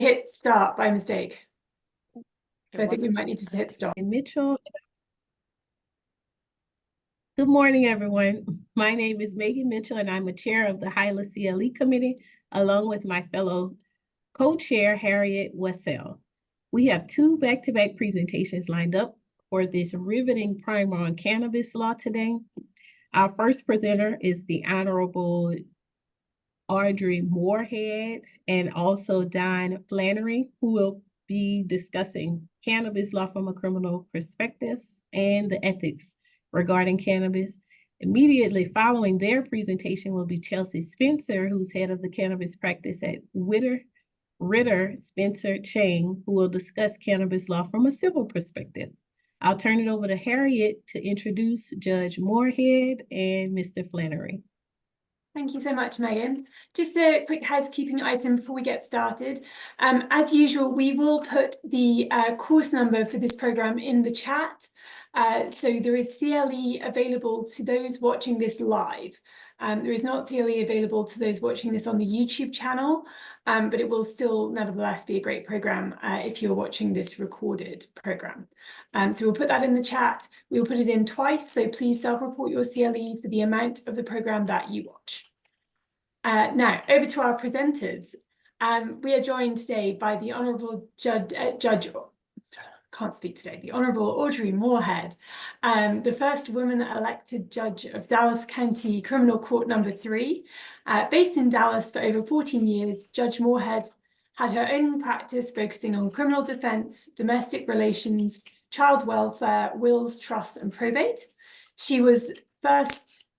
hit start by mistake. So I think we might need to hit stop. Mitchell. Good morning, everyone. My name is Megan Mitchell, and I'm a chair of the HYLA CLE committee, along with my fellow co-chair, Harriet Wessel. We have two back-to-back presentations lined up for this riveting primer on cannabis law today. Our first presenter is the Honorable Audrey Moorehead and also Don Flanary, who will be discussing cannabis law from a criminal perspective and the ethics regarding cannabis. Immediately following their presentation will be Chelsie Spencer, who's head of the cannabis practice at Ritter Spencer Cheng, who will discuss cannabis law from a civil perspective. I'll turn it over to Harriet to introduce Judge Moorehead and Mr. Flanary. Thank you so much, Megan. Just a quick housekeeping item before we get started. As usual, we will put the course number for this program in the chat. So there is CLE available to those watching this live. There is not CLE available to those watching this on the YouTube channel, but it will still nevertheless be a great program if you're watching this recorded program. So we'll put that in the chat. We'll put it in twice, so please self-report your CLE for the amount of the program that you watch. Now, over to our presenters. We are joined today by the Honourable the Honourable Audrey Moorehead, the first woman elected judge of Dallas County Criminal Court Number 3. Based in Dallas for over 14 years, Judge Moorehead had her own practice focusing on criminal defence, domestic relations, child welfare, wills, trusts and probate. She was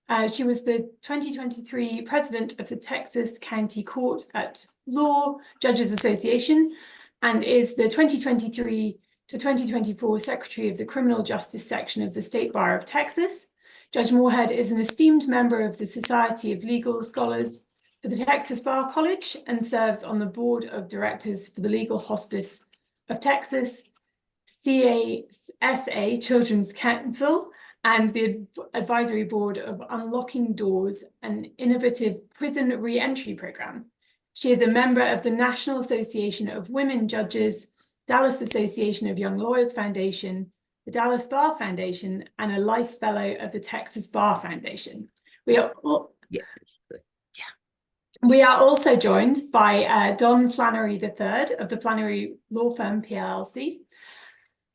the 2023 president of the Texas County Court at Law Judges Association and is the 2023 to 2024 Secretary of the Criminal Justice Section of the State Bar of Texas. Judge Moorehead is an esteemed member of the Society of Legal Scholars for the Texas Bar College and serves on the Board of Directors for the Legal Hospice of Texas, CASA Children's Council, and the Advisory Board of Unlocking Doors, an innovative prison re-entry program. She is a member of the National Association of Women Judges, Dallas Association of Young Lawyers Foundation, the Dallas Bar Foundation, and a Life Fellow of the Texas Bar Foundation. We are also joined by Don Flanary III of the Flanary Law Firm PLLC.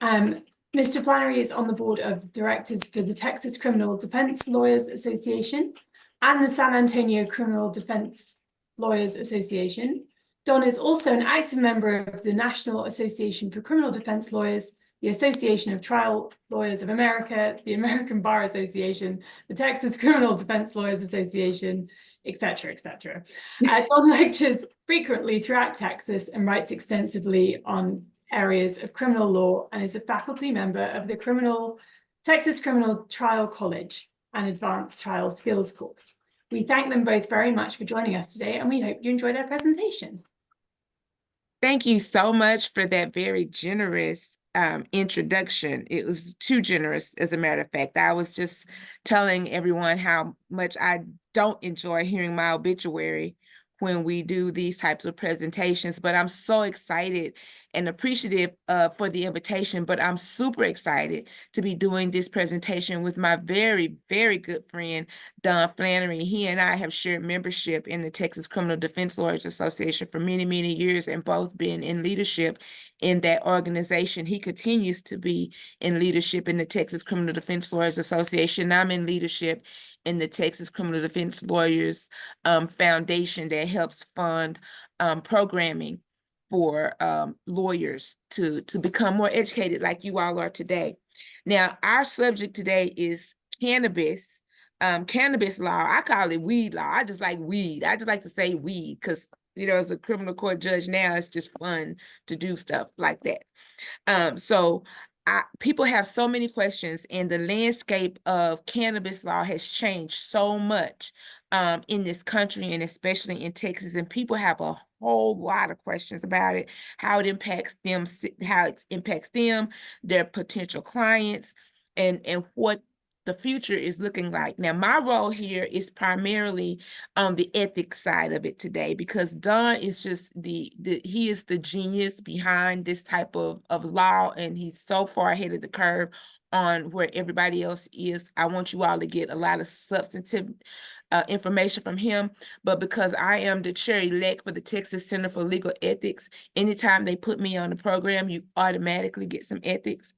Mr. Flanary is on the board of directors for the Texas Criminal Defense Lawyers Association and the San Antonio Criminal Defense Lawyers Association. Don is also an active member of the National Association for Criminal Defense Lawyers, the Association of Trial Lawyers of America, the American Bar Association, the Texas Criminal Defense Lawyers Association, etc., etc. Don lectures frequently throughout Texas and writes extensively on areas of criminal law and is a faculty member of the Texas Criminal Trial College and Advanced Trial Skills course. We thank them both very much for joining us today, and we hope you enjoyed our presentation. Thank you so much for that very generous introduction. It was too generous, as a matter of fact. I was just telling everyone how much I don't enjoy hearing my obituary when we do these types of presentations, but I'm so excited and appreciative for the invitation, but I'm super excited to be doing this presentation with my very, very good friend, Don Flanary. He and I have shared membership in the Texas Criminal Defense Lawyers Association for many, many years and both been in leadership in that organization. He continues to be in leadership in the Texas Criminal Defense Lawyers Association. I'm in leadership in the Texas Criminal Defense Lawyers Foundation that helps fund programming for lawyers to become more educated like you all are today. Now, our subject today is cannabis, cannabis law. I call it weed law. I just like weed. I just like to say weed because, you know, as a criminal court judge now, it's just fun to do stuff like that. People have so many questions, and the landscape of cannabis law has changed so much in this country and especially in Texas, and people have a whole lot of questions about it, how it impacts them, their potential clients, and what the future is looking like. Now, my role here is primarily on the ethics side of it today, because Don is just he is the genius behind this type of law, and he's so far ahead of the curve on where everybody else is. I want you all to get a lot of substantive information from him, but because I am the chair-elect for the Texas Center for Legal Ethics, anytime they put me on the program, you automatically get some ethics.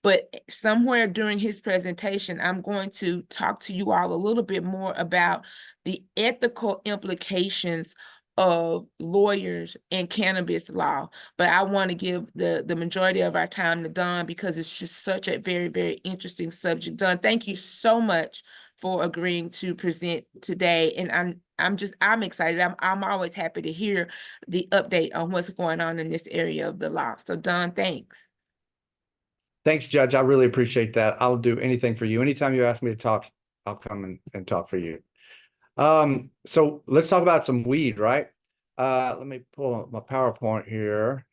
But somewhere during his presentation, I'm going to talk to you all a little bit more about the ethical implications of lawyers and cannabis law. But I want to give the majority of our time to Don, because it's just such a very, very interesting subject. Don, thank you so much for agreeing to present today. And I'm excited. I'm always happy to hear the update on what's going on in this area of the law. So Don, thanks. Thanks, Judge. I really appreciate that. I'll do anything for you. Anytime you ask me to talk, I'll come and talk for you. So let's talk about some weed, right? Let me pull up my PowerPoint here.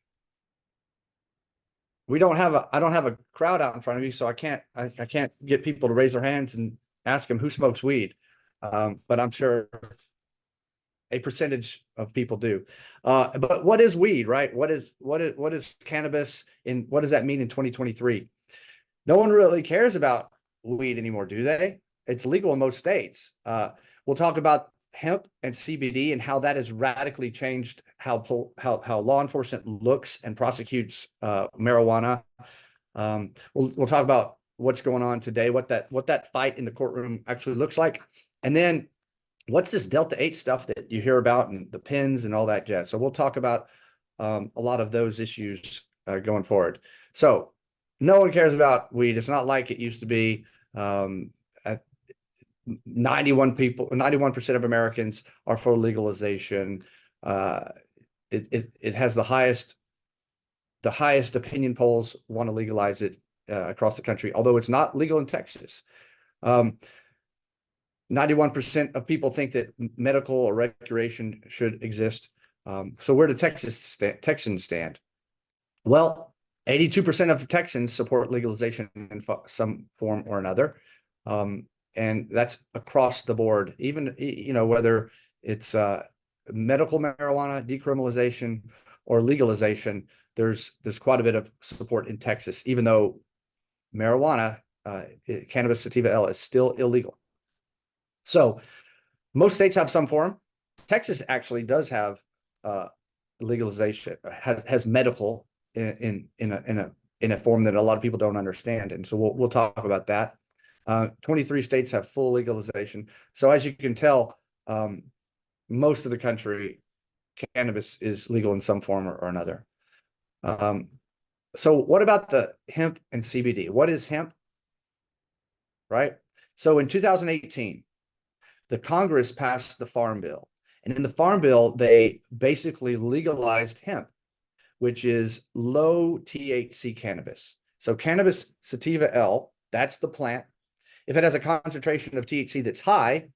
I don't have a crowd out in front of you, so I can't get people to raise their hands and ask them who smokes weed. But I'm sure a percentage of people do. But what is weed, right? What is cannabis, and what does that mean in 2023? No one really cares about weed anymore, do they? It's legal in most states. We'll talk about hemp and CBD and how that has radically changed how law enforcement looks and prosecutes marijuana. We'll talk about what's going on today, what that fight in the courtroom actually looks like, and then what's this Delta 8 stuff that you hear about, and the pins and all that jazz. So we'll talk about a lot of those issues going forward. So no one cares about weed. It's not like it used to be. 91% of Americans are for legalization. It has the highest opinion polls want to legalize it across the country, although it's not legal in Texas. 91% of people think that medical or recreation should exist. So where do Texans stand? Well, 82% of Texans support legalization in some form or another. And that's across the board, even, whether it's medical marijuana, decriminalization, or legalization, there's quite a bit of support in Texas, even though marijuana, cannabis sativa L, is still illegal. So most states have some form. Texas actually does have legalization, has medical in a form that a lot of people don't understand, and so we'll talk about that. 23 states have full legalization. So as you can tell, most of the country, cannabis is legal in some form or another. So what about the hemp and CBD? What is hemp? Right? So in 2018, the Congress passed the Farm Bill. And in the Farm Bill, they basically legalized hemp, which is low THC cannabis. So cannabis sativa L, that's the plant. If it has a concentration of THC that's high,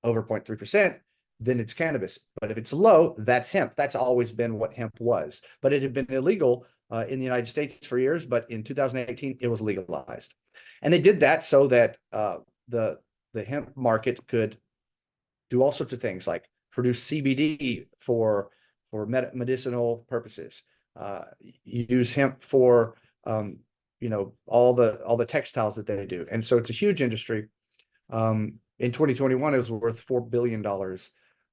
over 0.3%, then it's cannabis. But if it's low, that's hemp. That's always been what hemp was. But it had been illegal in the United States for years, but in 2018, it was legalized. And they did that so that the hemp market could do all sorts of things, like produce CBD for medicinal purposes, use hemp for all the textiles that they do. And so it's a huge industry. In 2021, it was worth $4 billion.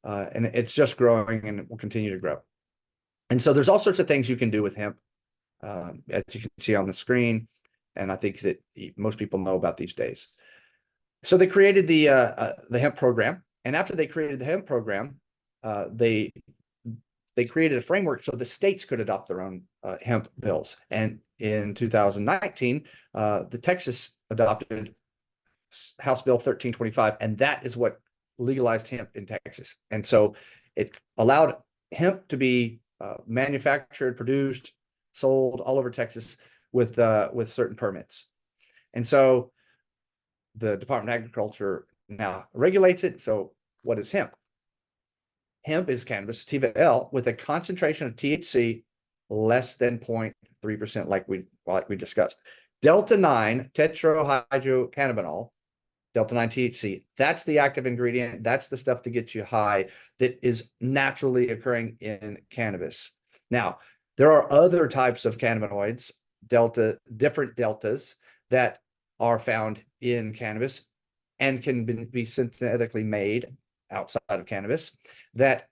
And it's just growing, and it will continue to grow. And so there's all sorts of things you can do with hemp, as you can see on the screen. And I think that most people know about these days. So they created the hemp program. And after they created the hemp program, they created a framework so the states could adopt their own hemp bills. And in 2019, the Texas adopted House Bill 1325, and that is what legalized hemp in Texas. And so it allowed hemp to be manufactured, produced, sold all over Texas with certain permits. And so the Department of Agriculture now regulates it. So what is hemp? Hemp is cannabis sativa L with a concentration of THC less than 0.3%, like we discussed. Delta 9 tetrahydrocannabinol Delta-9 THC. That's the active ingredient. That's the stuff to get you high that is naturally occurring in cannabis. Now, there are other types of cannabinoids, different deltas that are found in cannabis and can be synthetically made outside of cannabis, that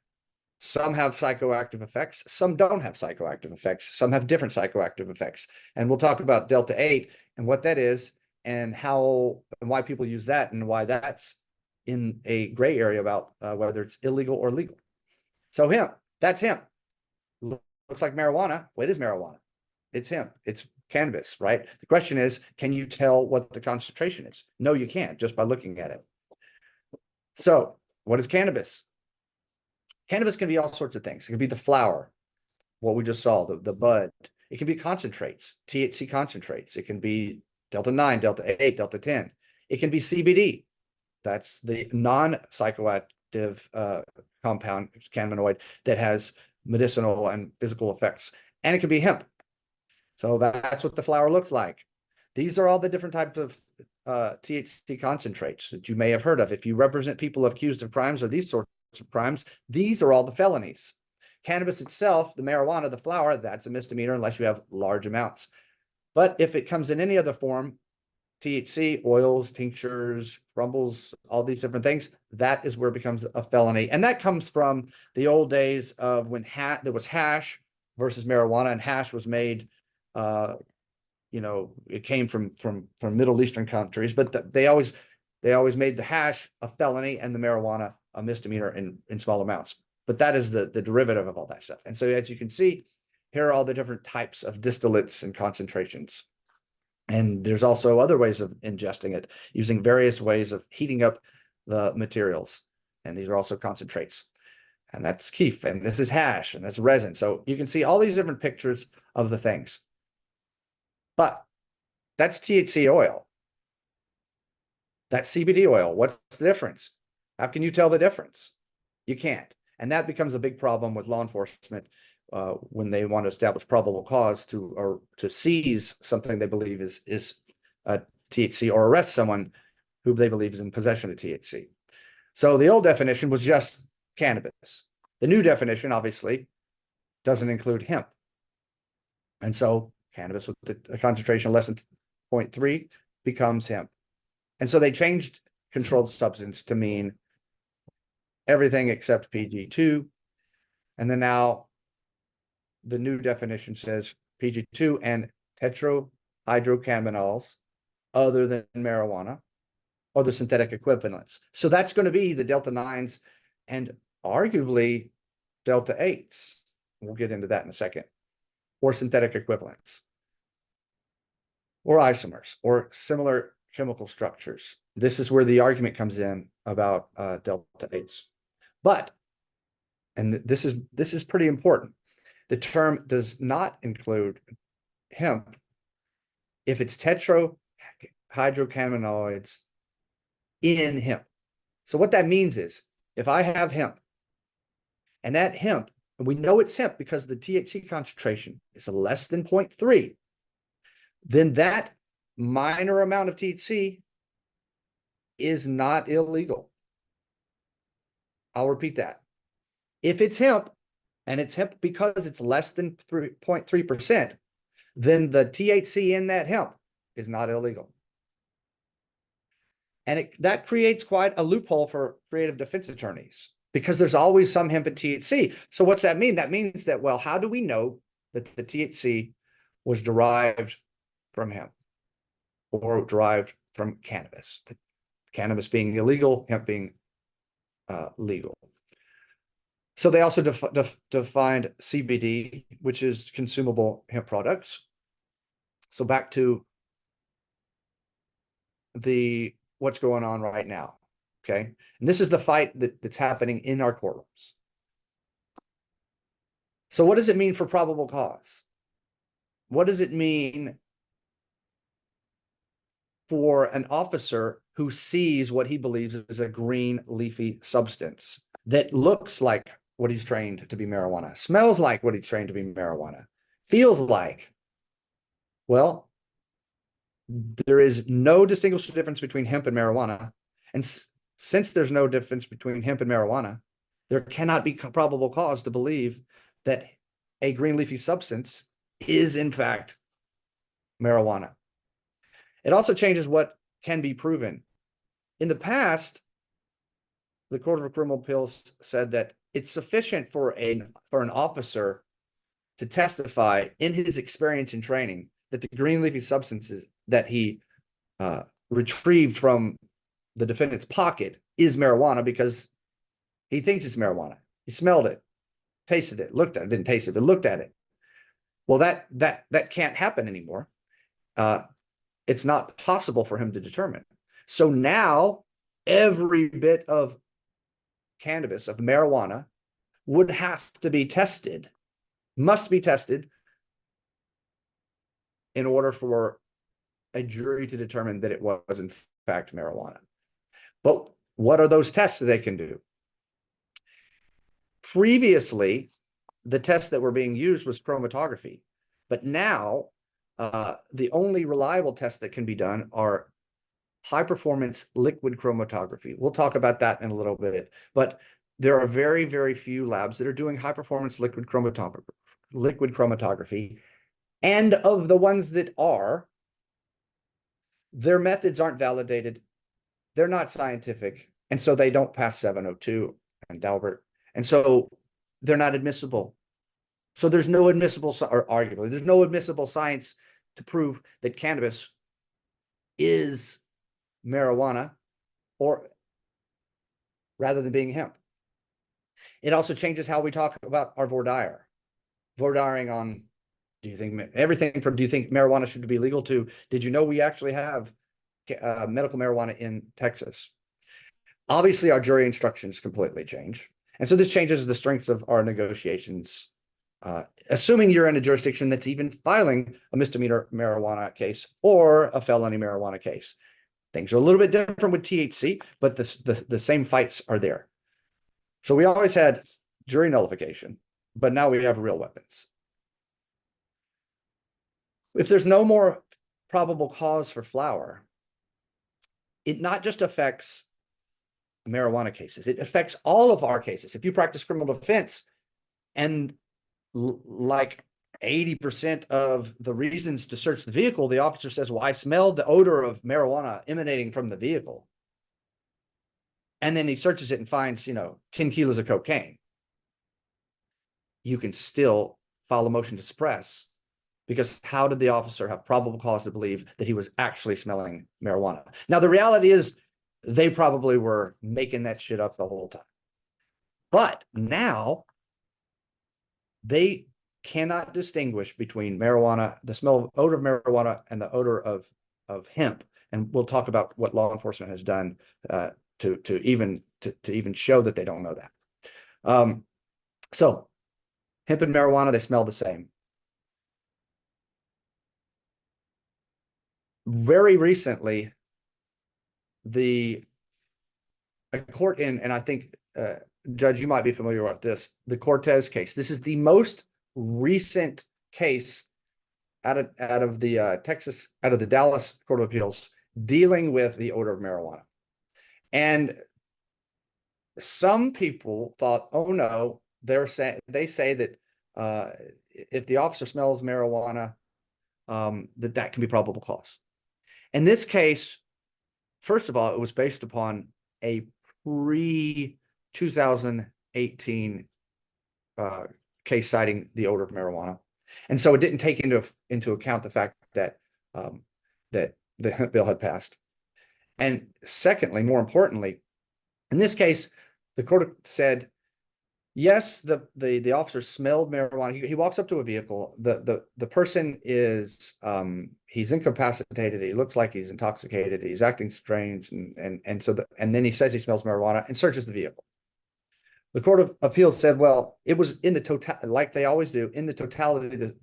some have psychoactive effects, some don't have psychoactive effects, some have different psychoactive effects. And we'll talk about Delta-8 and what that is and how and why people use that and why that's in a gray area about whether it's illegal or legal. So hemp, that's hemp. Looks like marijuana. Well, it is marijuana. It's hemp. It's cannabis, right? The question is, can you tell what the concentration is? No, you can't just by looking at it. So what is cannabis? Cannabis can be all sorts of things. It can be the flower, what we just saw, the bud. It can be concentrates, THC concentrates. It can be Delta-9, Delta-8, Delta-10. It can be CBD. That's the non-psychoactive compound cannabinoid that has medicinal and physical effects. And it can be hemp. So that's what the flower looks like. These are all the different types of THC concentrates that you may have heard of. If you represent people accused of crimes or these sorts of crimes, these are all the felonies. Cannabis itself, the marijuana, the flower, that's a misdemeanor unless you have large amounts. But if it comes in any other form, THC, oils, tinctures, crumbles, all these different things, that is where it becomes a felony. And that comes from the old days of when there was hash versus marijuana, and hash was made, it came from Middle Eastern countries, but they always made the hash a felony and the marijuana a misdemeanor in small amounts. But that is the derivative of all that stuff. And so as you can see, here are all the different types of distillates and concentrations. And there's also other ways of ingesting it, using various ways of heating up the materials. And these are also concentrates. And that's keef, and this is hash, and that's resin. So you can see all these different pictures of the things. But that's THC oil. That's CBD oil. What's the difference? How can you tell the difference? You can't. And that becomes a big problem with law enforcement when they want to establish probable cause to seize something they believe is THC, or arrest someone who they believe is in possession of THC. So the old definition was just cannabis. The new definition, obviously, doesn't include hemp. And so cannabis with a concentration less than 0.3 becomes hemp. And so they changed controlled substance to mean everything except PG2. And then now the new definition says PG2 and tetrahydrocannabinols other than marijuana or the synthetic equivalents. So that's going to be the Delta-9s and arguably Delta-8s. We'll get into that in a second. Or synthetic equivalents, or isomers, or similar chemical structures. This is where the argument comes in about Delta-8s. But, and this is pretty important, the term does not include hemp if it's tetrahydrocannabinoids in hemp. So what that means is, if I have hemp, and that hemp, and we know it's hemp because the THC concentration is less than 0.3, then that minor amount of THC is not illegal. I'll repeat that. If it's hemp, and it's hemp because it's less than 0.3%, then the THC in that hemp is not illegal. And that creates quite a loophole for creative defense attorneys, because there's always some hemp and THC. So what's that mean? That means that, well, how do we know that the THC was derived from hemp or derived from cannabis? The cannabis being illegal, hemp being legal. So they also defined CBD, which is consumable hemp products. So back to what's going on right now. Okay. And this is the fight that's happening in our courtrooms. So what does it mean for probable cause? What does it mean for an officer who sees what he believes is a green leafy substance that looks like what he's trained to be marijuana, smells like what he's trained to be marijuana, feels like? Well, there is no distinguishable difference between hemp and marijuana. And since there's no difference between hemp and marijuana, there cannot be probable cause to believe that a green leafy substance is in fact marijuana. It also changes what can be proven. In the past, the Court of Criminal Appeals said that it's sufficient for an officer to testify in his experience and training that the green leafy substances that he retrieved from the defendant's pocket is marijuana because he thinks it's marijuana. He smelled it, tasted it, looked at it, didn't taste it, but looked at it. Well, that can't happen anymore. It's not possible for him to determine. So now every bit of cannabis, of marijuana, would have to be tested, must be tested in order for a jury to determine that it was in fact marijuana. But what are those tests that they can do? Previously, the tests that were being used was chromatography, but now the only reliable tests that can be done are high performance liquid chromatography. We'll talk about that in a little bit, but there are very, very few labs that are doing high performance liquid chromatography. And of the ones that are, their methods aren't validated. They're not scientific. And so they don't pass 702 and Daubert. And so they're not admissible. So there's no admissible, or arguably, there's no admissible science to prove that cannabis is marijuana, or rather than being hemp. It also changes how we talk about our voir dire. Voir diring on, do you think everything from, do you think marijuana should be legal, to, did you know we actually have medical marijuana in Texas? Obviously, our jury instructions completely change. And so this changes the strengths of our negotiations. Assuming you're in a jurisdiction that's even filing a misdemeanor marijuana case or a felony marijuana case. Things are a little bit different with THC, but the same fights are there. So we always had jury nullification, but now we have real weapons. If there's no more probable cause for flower, it not just affects marijuana cases, it affects all of our cases. If you practice criminal defense and like 80% of the reasons to search the vehicle, the officer says, well, I smelled the odor of marijuana emanating from the vehicle. And then he searches it and finds, 10 kilos of cocaine. You can still file a motion to suppress, because how did the officer have probable cause to believe that he was actually smelling marijuana? Now, the reality is they probably were making that shit up the whole time. But now they cannot distinguish between marijuana, the odor of marijuana, and the odor of hemp. And we'll talk about what law enforcement has done to even show that they don't know that. So hemp and marijuana, they smell the same. Very recently, a court and I think, Judge, you might be familiar with this, the Cortez case. This is the most recent case out of the Dallas Court of Appeals dealing with the odor of marijuana. And some people thought, oh no, they say that if the officer smells marijuana, that can be probable cause. In this case, first of all, it was based upon a pre-2018 case citing the odor of marijuana, and so it didn't take into account the fact that that the hemp bill had passed. And secondly, more importantly, in this case, the court said, yes, the officer smelled marijuana. He walks up to a vehicle. The person is he's incapacitated. He looks like he's intoxicated. He's acting strange, and then he says he smells marijuana and searches the vehicle. The Court of Appeals said, well, it was in the total, like they always do, in the totality of the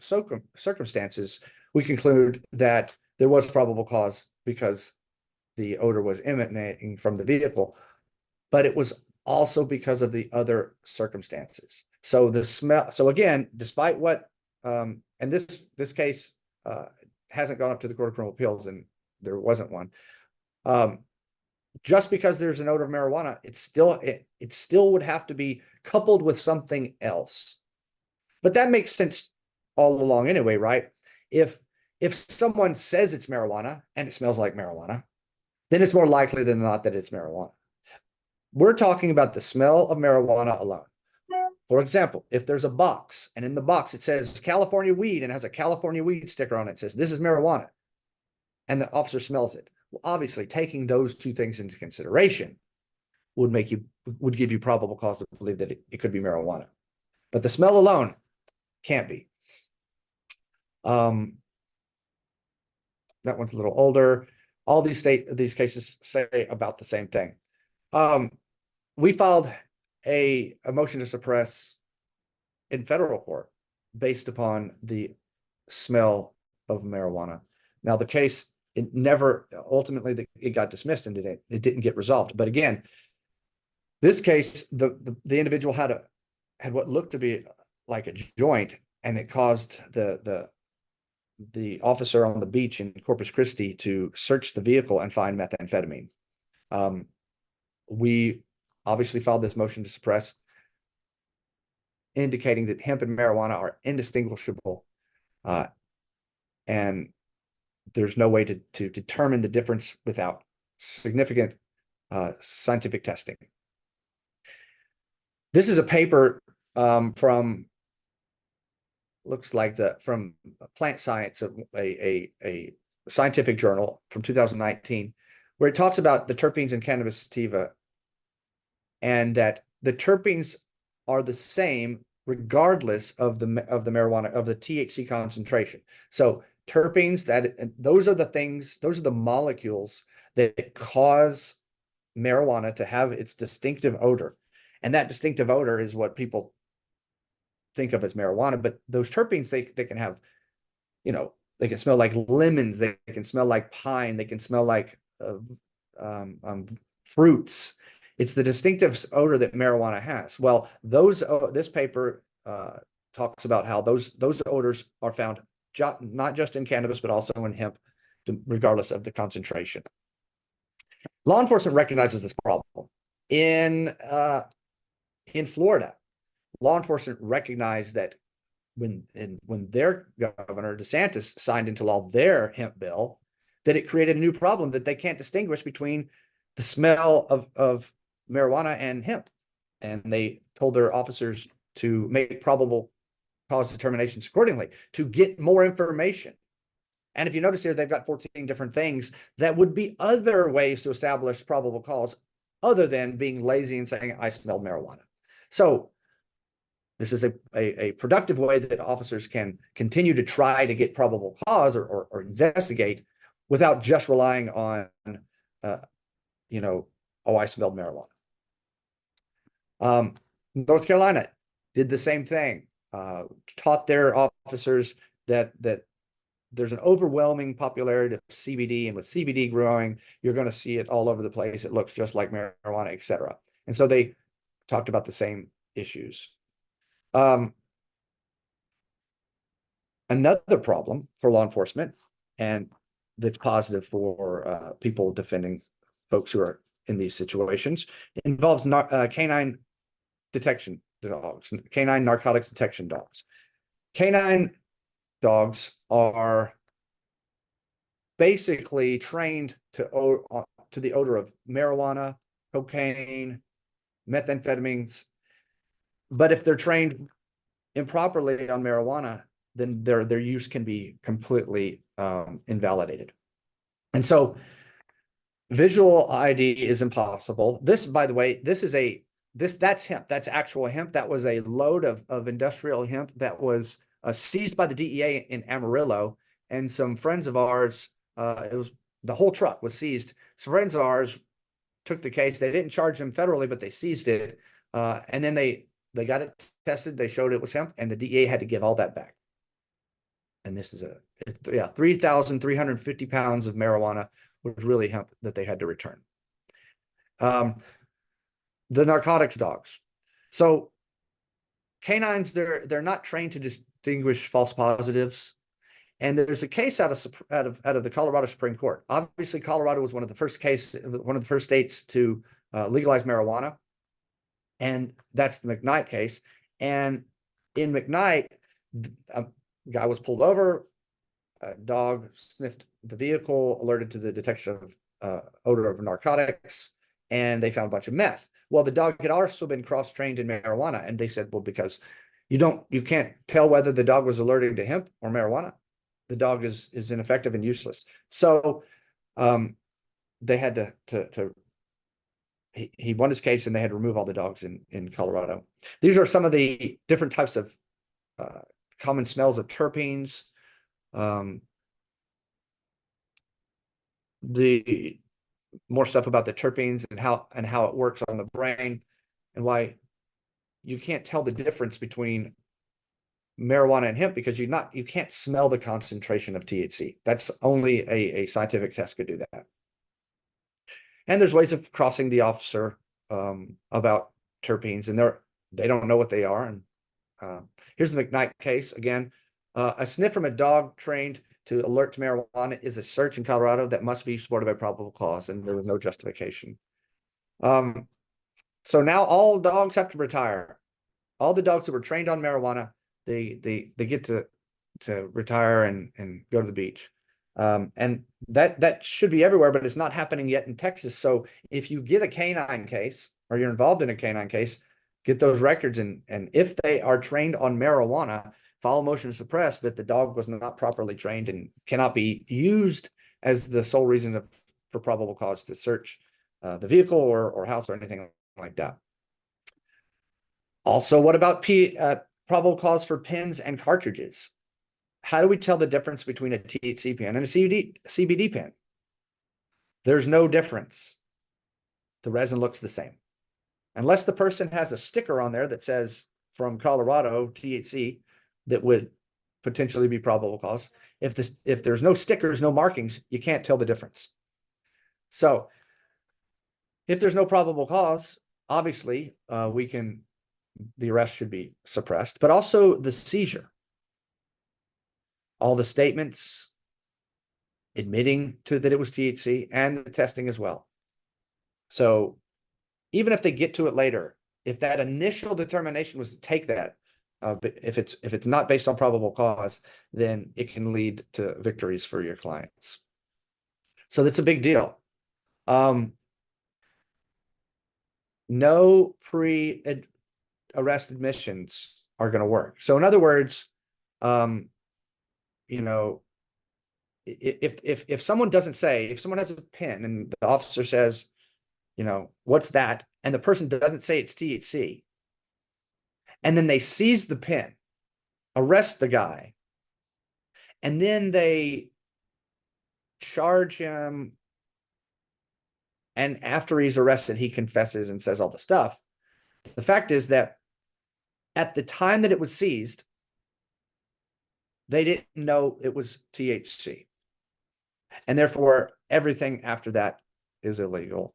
circumstances, we conclude that there was probable cause because the odor was emanating from the vehicle, but it was also because of the other circumstances. So the smell. So again, despite what, and this case hasn't gone up to the Court of Criminal Appeals, and there wasn't one. Just because there's an odor of marijuana, it still would have to be coupled with something else. But that makes sense all along anyway, right? If someone says it's marijuana and it smells like marijuana, then it's more likely than not that it's marijuana. We're talking about the smell of marijuana alone. For example, if there's a box and in the box it says California weed and has a California weed sticker on it, says this is marijuana, and the officer smells it. Well, obviously, taking those two things into consideration would give you probable cause to believe that it could be marijuana. But the smell alone can't be. That one's a little older. All these cases say about the same thing. We filed a motion to suppress in federal court based upon the smell of marijuana. Now, the case, it never ultimately it got dismissed and it didn't get resolved. But again, this case, the individual had what looked to be like a joint, and it caused the officer on the beach in Corpus Christi to search the vehicle and find methamphetamine. We obviously filed this motion to suppress, indicating that hemp and marijuana are indistinguishable, and there's no way to determine the difference without significant scientific testing. This is a paper from Plant Science, a scientific journal from 2019, where it talks about the terpenes in cannabis sativa, and that the terpenes are the same regardless of the marijuana, of the THC concentration. So terpenes, those are the molecules that cause marijuana to have its distinctive odor. And that distinctive odor is what people think of as marijuana. But those terpenes, they can have, they can smell like lemons, they can smell like pine, they can smell like fruits. It's the distinctive odor that marijuana has. Well, this paper talks about how those odors are found not just in cannabis, but also in hemp, regardless of the concentration. Law enforcement recognizes this problem. In Florida, law enforcement recognized that when their governor, DeSantis, signed into law their hemp bill, that it created a new problem, that they can't distinguish between the smell of marijuana and hemp. And they told their officers to make probable cause determinations accordingly, to get more information. And if you notice here, they've got 14 different things that would be other ways to establish probable cause other than being lazy and saying, I smelled marijuana. So this is a productive way that officers can continue to try to get probable cause or investigate without just relying on, I smelled marijuana. North Carolina did the same thing, taught their officers that there's an overwhelming popularity of CBD, and with CBD growing, you're going to see it all over the place. It looks just like marijuana, etc. And so they talked about the same issues. Another problem for law enforcement, and that's positive for people defending folks who are in these situations, involves canine detection dogs, canine narcotics detection dogs. Canine dogs are basically trained to the odor of marijuana, cocaine, methamphetamines. But if they're trained improperly on marijuana, then their use can be completely invalidated. And so visual ID is impossible. This, by the way, that's hemp. That's actual hemp. That was a load of industrial hemp that was seized by the DEA in Amarillo, and some friends of ours, the whole truck was seized. Some friends of ours took the case. They didn't charge them federally, but they seized it. And then they got it tested. They showed it was hemp, and the DEA had to give all that back. And this is 3,350 pounds of marijuana was really hemp that they had to return. The narcotics dogs. So canines, they're not trained to distinguish false positives. And there's a case out of the Colorado Supreme Court. Obviously, Colorado was one of the first states to legalize marijuana, and that's the McKnight case. And in McKnight, a guy was pulled over, a dog sniffed the vehicle, alerted to the detection of odor of narcotics, and they found a bunch of meth. Well, the dog had also been cross-trained in marijuana, and they said, well, because you can't tell whether the dog was alerting to hemp or marijuana. The dog is ineffective and useless. So they had he won his case, and they had to remove all the dogs in Colorado. These are some of the different types of common smells of terpenes. The more stuff about the terpenes and how it works on the brain, and why you can't tell the difference between marijuana and hemp, because you can't smell the concentration of THC. That's only a scientific test could do that. And there's ways of crossing the officer about terpenes, and they don't know what they are. And here's the McKnight case again. A sniff from a dog trained to alert to marijuana is a search in Colorado that must be supported by probable cause, and there was no justification. So now all dogs have to retire. All the dogs that were trained on marijuana, they get to retire and go to the beach. And that should be everywhere, but it's not happening yet in Texas. So if you get a canine case, or you're involved in a canine case, get those records, and if they are trained on marijuana, file a motion to suppress that the dog was not properly trained and cannot be used as the sole reason for probable cause to search the vehicle or house or anything like that. Also, what about probable cause for pens and cartridges? How do we tell the difference between a THC pen and a CBD pen? There's no difference. The resin looks the same. Unless the person has a sticker on there that says from Colorado THC, that would potentially be probable cause. If there's no stickers, no markings, you can't tell the difference. So if there's no probable cause, obviously the arrest should be suppressed, but also the seizure. All the statements admitting to that it was THC, and the testing as well. So even if they get to it later, if that initial determination was to take that, but if it's not based on probable cause, then it can lead to victories for your clients. So that's a big deal. No pre-arrest admissions are going to work. So in other words, if someone doesn't say, if someone has a pen and the officer says, what's that? And the person doesn't say it's THC, and then they seize the pen, arrest the guy, and then they charge him, and after he's arrested, he confesses and says all the stuff. The fact is that at the time that it was seized, they didn't know it was THC. And therefore, everything after that is illegal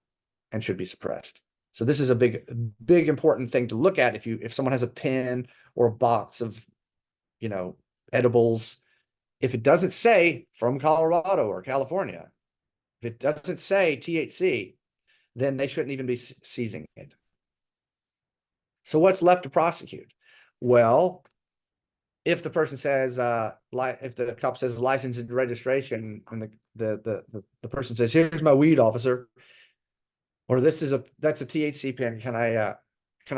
and should be suppressed. So this is a big important thing to look at if someone has a pen or a box of, edibles. If it doesn't say from Colorado or California, if it doesn't say THC, then they shouldn't even be seizing it. So what's left to prosecute? Well, if the person says, if the cop says license and registration, and the person says, "Here's my weed, officer," or that's a THC pen. Can I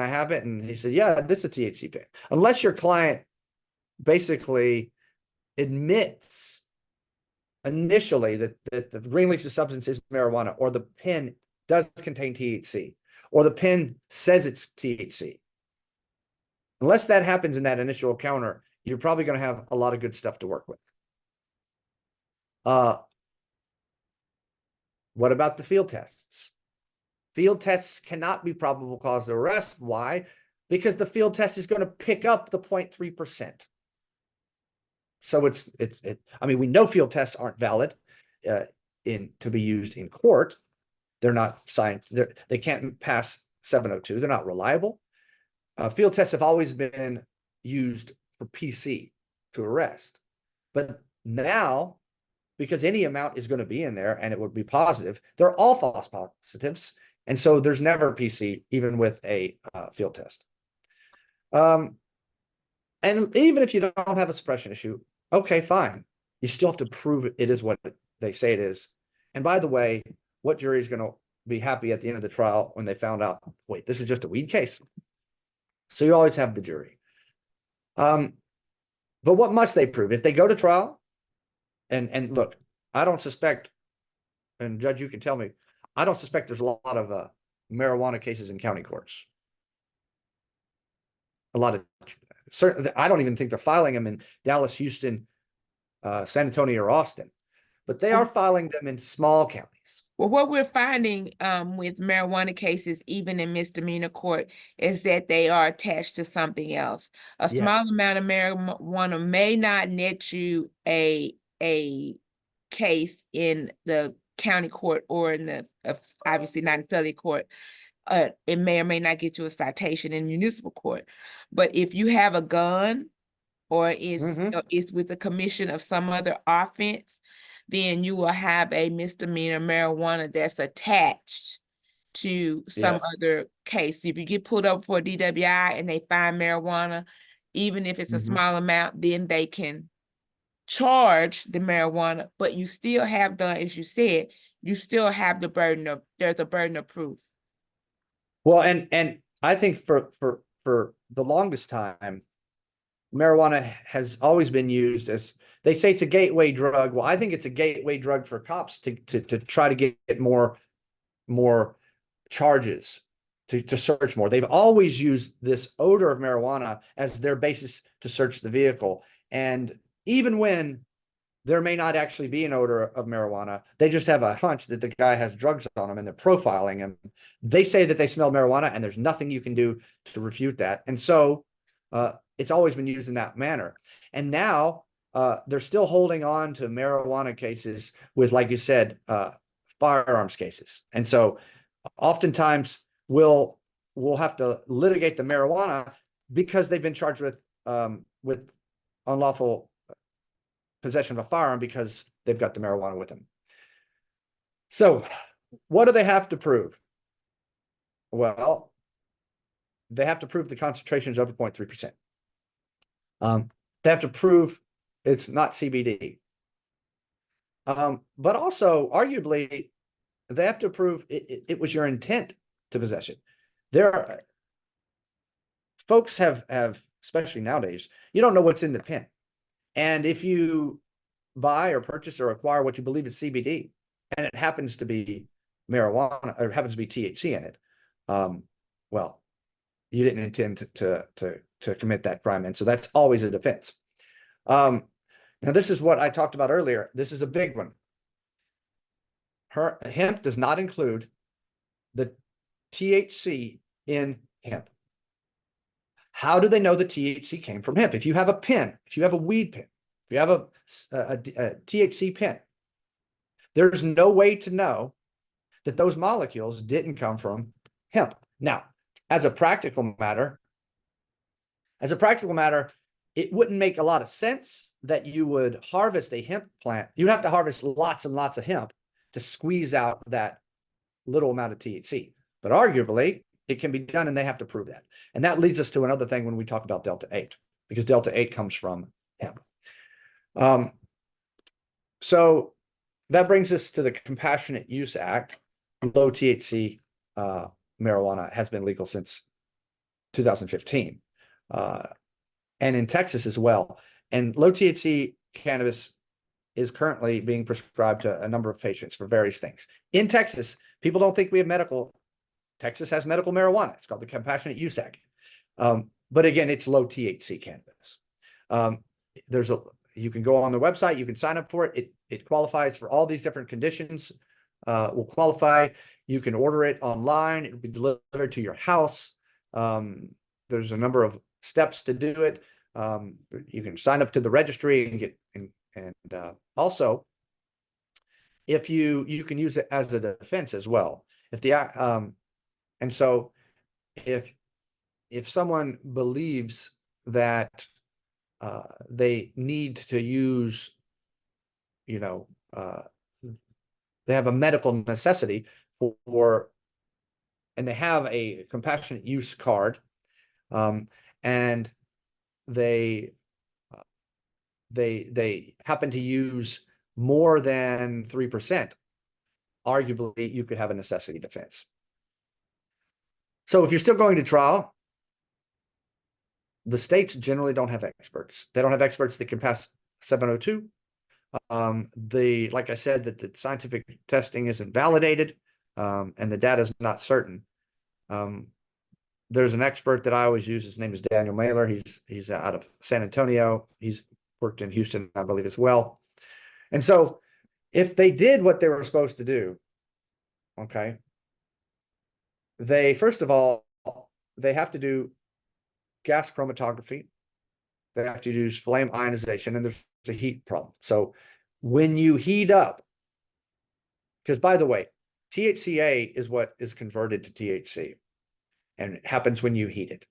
have it? And he said, "Yeah, this is a THC pen." Unless your client basically admits initially that the green leafy substance is marijuana, or the pen does contain THC, or the pen says it's THC. Unless that happens in that initial encounter, you're probably going to have a lot of good stuff to work with. What about the field tests? Field tests cannot be probable cause to arrest. Why? Because the field test is going to pick up the 0.3%. So we know field tests aren't valid to be used in court. They're not science. They can't pass 702. They're not reliable. Field tests have always been used for PC to arrest, but Now, because any amount is going to be in there and it would be positive, they're all false positives. And so there's never PC, even with a field test. And even if you don't have a suppression issue, okay, fine. You still have to prove it is what they say it is. And by the way, what jury is going to be happy at the end of the trial when they found out, wait, this is just a weed case? So you always have the jury. But what must they prove? If they go to trial, and look, I don't suspect, and Judge, you can tell me, I don't suspect there's a lot of marijuana cases in county courts. A lot of, certainly, I don't even think they're filing them in Dallas, Houston, San Antonio, or Austin, but they are filing them in small counties. Well, what we're finding with marijuana cases, even in misdemeanor court, is that they are attached to something else. A small Yes. amount of marijuana may not net you a case in the county court or in the obviously not in felony court. It may or may not get you a citation in municipal court. But if you have a gun or is with the commission of some other offense, then you will have a misdemeanor marijuana that's attached to some Yes. other case. If you get pulled up for a DWI and they find marijuana, even if it's a small amount, then they can charge the marijuana, but you still have done, as you said, you still have the burden of, there's a burden of proof. Well, and I think for the longest time, marijuana has always been used as, they say it's a gateway drug. Well, I think it's a gateway drug for cops to try to get more charges, to search more. They've always used this odor of marijuana as their basis to search the vehicle. And even when there may not actually be an odor of marijuana, they just have a hunch that the guy has drugs on him and they're profiling him. They say that they smell marijuana and there's nothing you can do to refute that. And so it's always been used in that manner. And now they're still holding on to marijuana cases with, like you said, firearms cases. And so oftentimes we'll have to litigate the marijuana because they've been charged with unlawful possession of a firearm because they've got the marijuana with them. So what do they have to prove? Well, they have to prove the concentration is over 0.3%. They have to prove it's not CBD. But also, arguably, they have to prove it was your intent to possess it. There are folks have, especially nowadays, you don't know what's in the pen. And if you buy or purchase or acquire what you believe is CBD, and it happens to be marijuana or happens to be THC in it, well, you didn't intend to commit that crime. And so that's always a defense. Now, this is what I talked about earlier. This is a big one. Hemp does not include the THC in hemp. How do they know the THC came from hemp? If you have a pen, if you have a weed pen, if you have a THC pen, there's no way to know that those molecules didn't come from hemp. Now, as a practical matter, it wouldn't make a lot of sense that you would harvest a hemp plant. You'd have to harvest lots and lots of hemp to squeeze out that little amount of THC. But arguably, it can be done, and they have to prove that. And that leads us to another thing when we talk about Delta 8, because Delta 8 comes from hemp. So that brings us to the Compassionate Use Act. Low THC marijuana has been legal since 2015, and in Texas as well. And low THC cannabis is currently being prescribed to a number of patients for various things. In Texas, people don't think we have medical. Texas has medical marijuana. It's called the Compassionate Use Act. But again, it's low THC cannabis. You can go on the website, you can sign up for it. It qualifies for all these different conditions. Will qualify. You can order it online. It'll be delivered to your house. There's a number of steps to do it. You can sign up to the registry and get, and also, if you can use it as a defense as well. If the and so if someone believes that they need to use you know, they have a medical necessity for, and they have a compassionate use card, and they happen to use more than 3%, arguably you could have a necessity defense. So if you're still going to trial, the states generally don't have experts. They don't have experts that can pass 702. Like I said, that the scientific testing isn't validated, and the data is not certain. There's an expert that I always use. His name is Daniel Mailer. He's out of San Antonio. He's worked in Houston, I believe, as well. And so if they did what they were supposed to do, okay, they, first of all, they have to do gas chromatography. They have to use flame ionization, and there's a heat problem. So when you heat up, because by the way, THCA is what is converted to THC, and it happens when you heat it.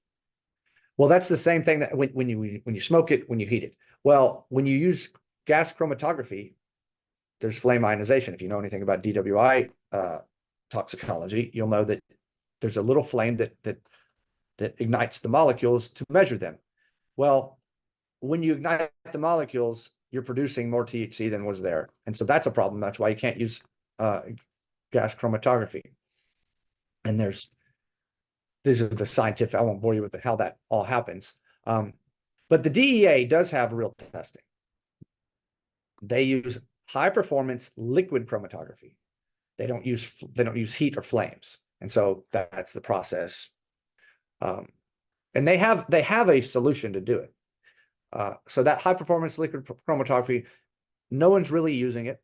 Well, that's the same thing that when you smoke it, when you heat it. Well, when you use gas chromatography, there's flame ionization. If you know anything about DWI toxicology, you'll know that there's a little flame that ignites the molecules to measure them. Well, when you ignite the molecules, you're producing more THC than was there. And so that's a problem. That's why you can't use gas chromatography. And these are the scientific, I won't bore you with how that all happens. But the DEA does have real testing. They use high performance liquid chromatography. They don't use heat or flames. And so that's the process. And they have a solution to do it. So that high performance liquid chromatography, no one's really using it,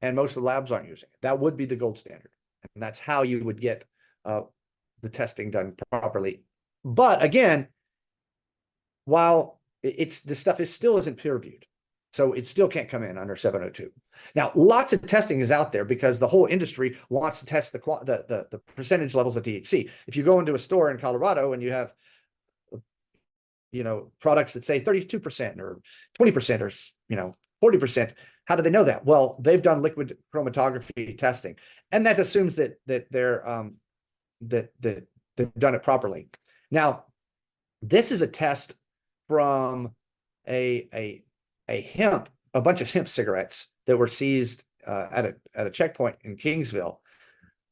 and most of the labs aren't using it. That would be the gold standard, and that's how you would get the testing done properly. But again, while the stuff still isn't peer reviewed, so it still can't come in under 702. Now, lots of testing is out there because the whole industry wants to test the percentage levels of THC. If you go into a store in Colorado and you have, you know, products that say 32% or 20% or, you know, 40%, how do they know that? Well, they've done liquid chromatography testing, and that assumes that they're that they've done it properly. Now, this is a test from a bunch of hemp cigarettes that were seized at a checkpoint in Kingsville,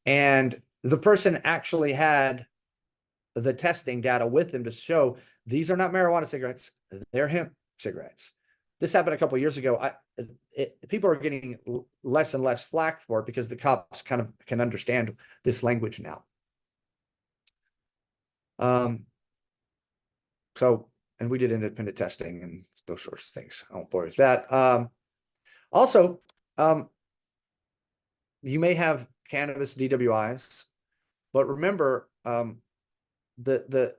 and the person actually had the testing data with them to show these are not marijuana cigarettes, they're hemp cigarettes. This happened a couple of years ago. People are getting less and less flack for it because the cops kind of can understand this language now. And we did independent testing and those sorts of things. I won't bore you with that. Also, you may have cannabis DWIs, but remember, the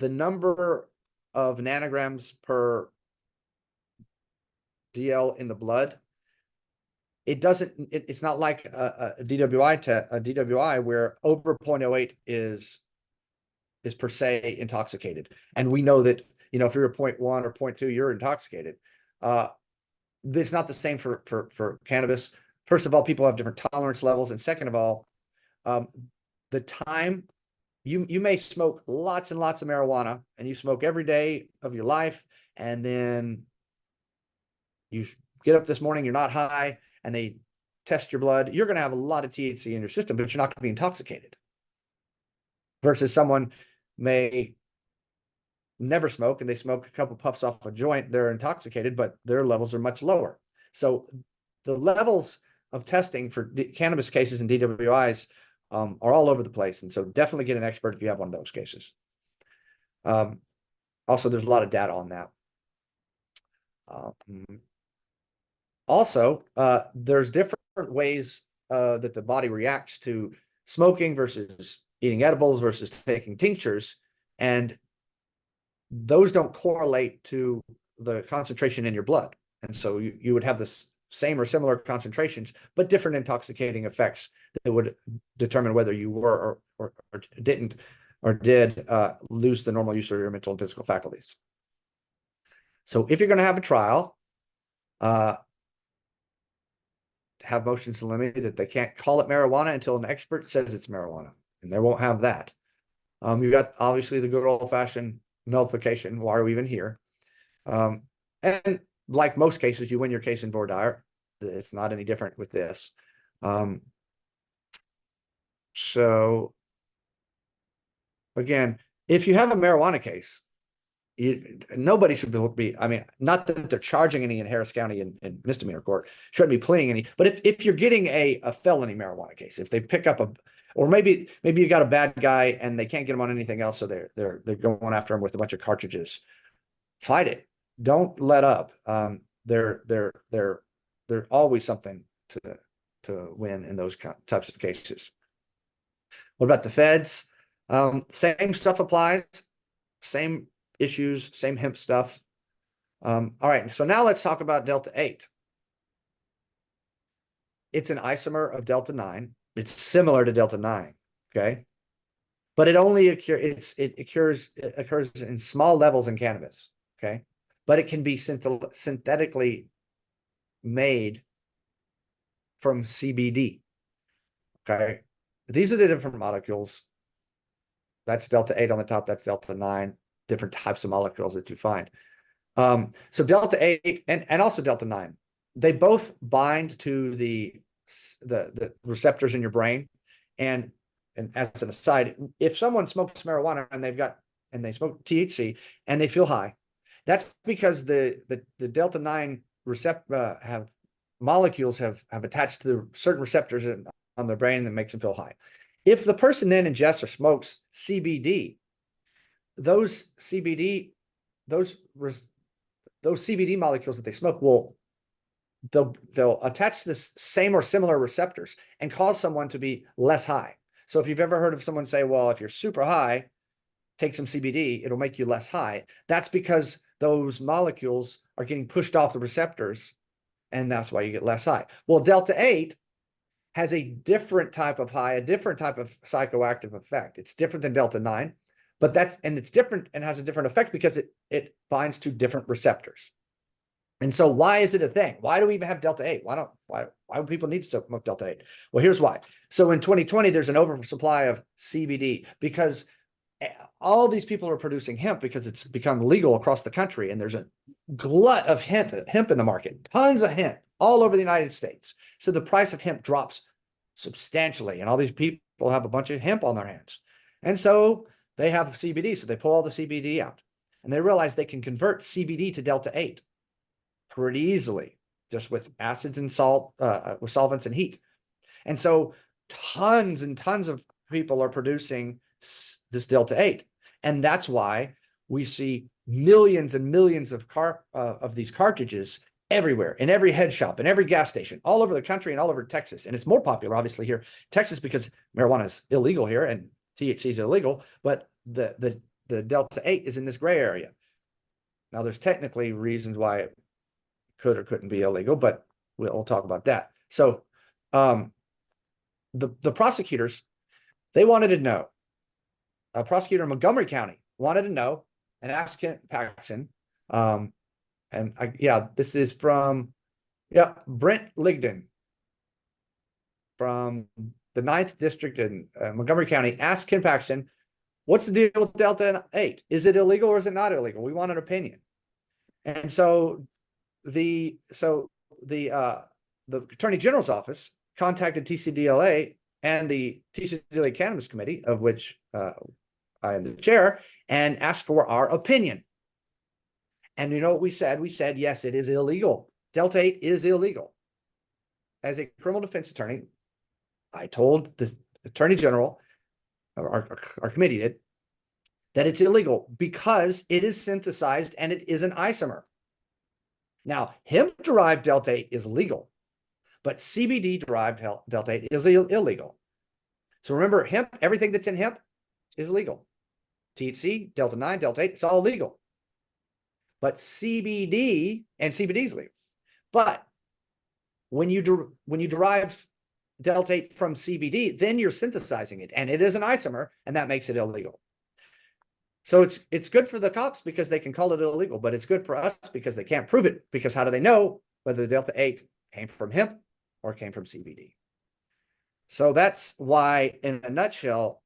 number of nanograms per DL in the blood, it's not like a DWI where over 0.08 is per se intoxicated. And we know that, you know, if you're a 0.1 or 0.2, you're intoxicated. It's not the same for cannabis. First of all, people have different tolerance levels. And second of all, the time you may smoke lots and lots of marijuana, and you smoke every day of your life, and then you get up this morning, you're not high, and they test your blood, you're going to have a lot of THC in your system, but you're not going to be intoxicated. Versus someone may never smoke, and they smoke a couple puffs off a joint, they're intoxicated, but their levels are much lower. So the levels of testing for cannabis cases and DWIs are all over the place. And so definitely get an expert if you have one of those cases. Also, there's a lot of data on that. Also, there's different ways that the body reacts to smoking versus eating edibles versus taking tinctures. And those don't correlate to the concentration in your blood. And so you would have this same or similar concentrations, but different intoxicating effects that would determine whether you were or didn't or did lose the normal use of your mental and physical faculties. So if you're going to have a trial, have motions to limit that they can't call it marijuana until an expert says it's marijuana, and they won't have that. You've got obviously the good old fashioned nullification. Why are we even here? And like most cases, you win your case in voir dire. It's not any different with this. So again, if you have a marijuana case, nobody should be, I mean, not that they're charging any in Harris County in misdemeanor court, shouldn't be pleading any, but if you're getting a felony marijuana case, if they pick up or maybe you got a bad guy and they can't get him on anything else, so they're going after him with a bunch of cartridges, fight it. Don't let up. They're always something to win in those types of cases. What about the feds? Same stuff applies, same issues, same hemp stuff. All right, so now let's talk about Delta 8. It's an isomer of Delta 9. It's similar to Delta 9, okay? But it only occurs in small levels in cannabis, okay? But it can be synthetically made from CBD, okay? These are the different molecules. That's Delta 8 on the top, that's Delta 9, different types of molecules that you find. So Delta 8 and also Delta 9, they both bind to the receptors in your brain. And as an aside, if someone smokes marijuana and they smoke THC and they feel high, that's because the Delta 9 receptor molecules have attached to certain receptors on their brain that makes them feel high. If the person then ingests or smokes CBD, those CBD molecules that they smoke they'll attach to the same or similar receptors and cause someone to be less high. So if you've ever heard of someone say, well, if you're super high, take some CBD, it'll make you less high. That's because those molecules are getting pushed off the receptors, and that's why you get less high. Well, Delta 8 has a different type of high, a different type of psychoactive effect. It's different than Delta 9, but it's different and has a different effect because it binds to different receptors. And so why is it a thing? Why do we even have Delta 8? Why would people need to smoke Delta 8? Well, here's why. So in 2020, there's an oversupply of CBD because all these people are producing hemp because it's become legal across the country, and there's a glut of hemp in the market, tons of hemp all over the United States. So the price of hemp drops substantially, and all these people have a bunch of hemp on their hands. And so they have CBD, so they pull all the CBD out, and they realize they can convert CBD to Delta 8 pretty easily, just with acids and salt, with solvents and heat. And so tons and tons of people are producing this Delta 8. And that's why we see millions and millions of these cartridges everywhere, in every head shop, in every gas station, all over the country and all over Texas. And it's more popular, obviously, here in Texas because marijuana is illegal here and THC is illegal, but the Delta 8 is in this gray area. Now, there's technically reasons why it could or couldn't be illegal, but we'll talk about that. So the prosecutors, they wanted to know, a prosecutor in Montgomery County wanted to know and asked Kent Paxson, this is from, Brent Ligdon from the 9th District in Montgomery County, asked Ken Paxson, what's the deal with Delta 8? Is it illegal or is it not illegal? We want an opinion. And so the Attorney General's office contacted TCDLA and the TCDLA Cannabis Committee, of which I am the chair, and asked for our opinion. And you know what we said? We said, yes, it is illegal. Delta 8 is illegal. As a criminal defense attorney, I told the Attorney General, our committee did, that it's illegal because it is synthesized and it is an isomer. Now, hemp-derived Delta 8 is legal, but CBD-derived Delta 8 is illegal. So remember, hemp, everything that's in hemp is legal. THC, Delta 9, Delta 8, it's all legal. But CBD is legal. But when you derive Delta 8 from CBD, then you're synthesizing it, and it is an isomer, and that makes it illegal. So it's good for the cops because they can call it illegal, but it's good for us because they can't prove it. Because how do they know whether the Delta 8 came from hemp or came from CBD. So that's why, in a nutshell,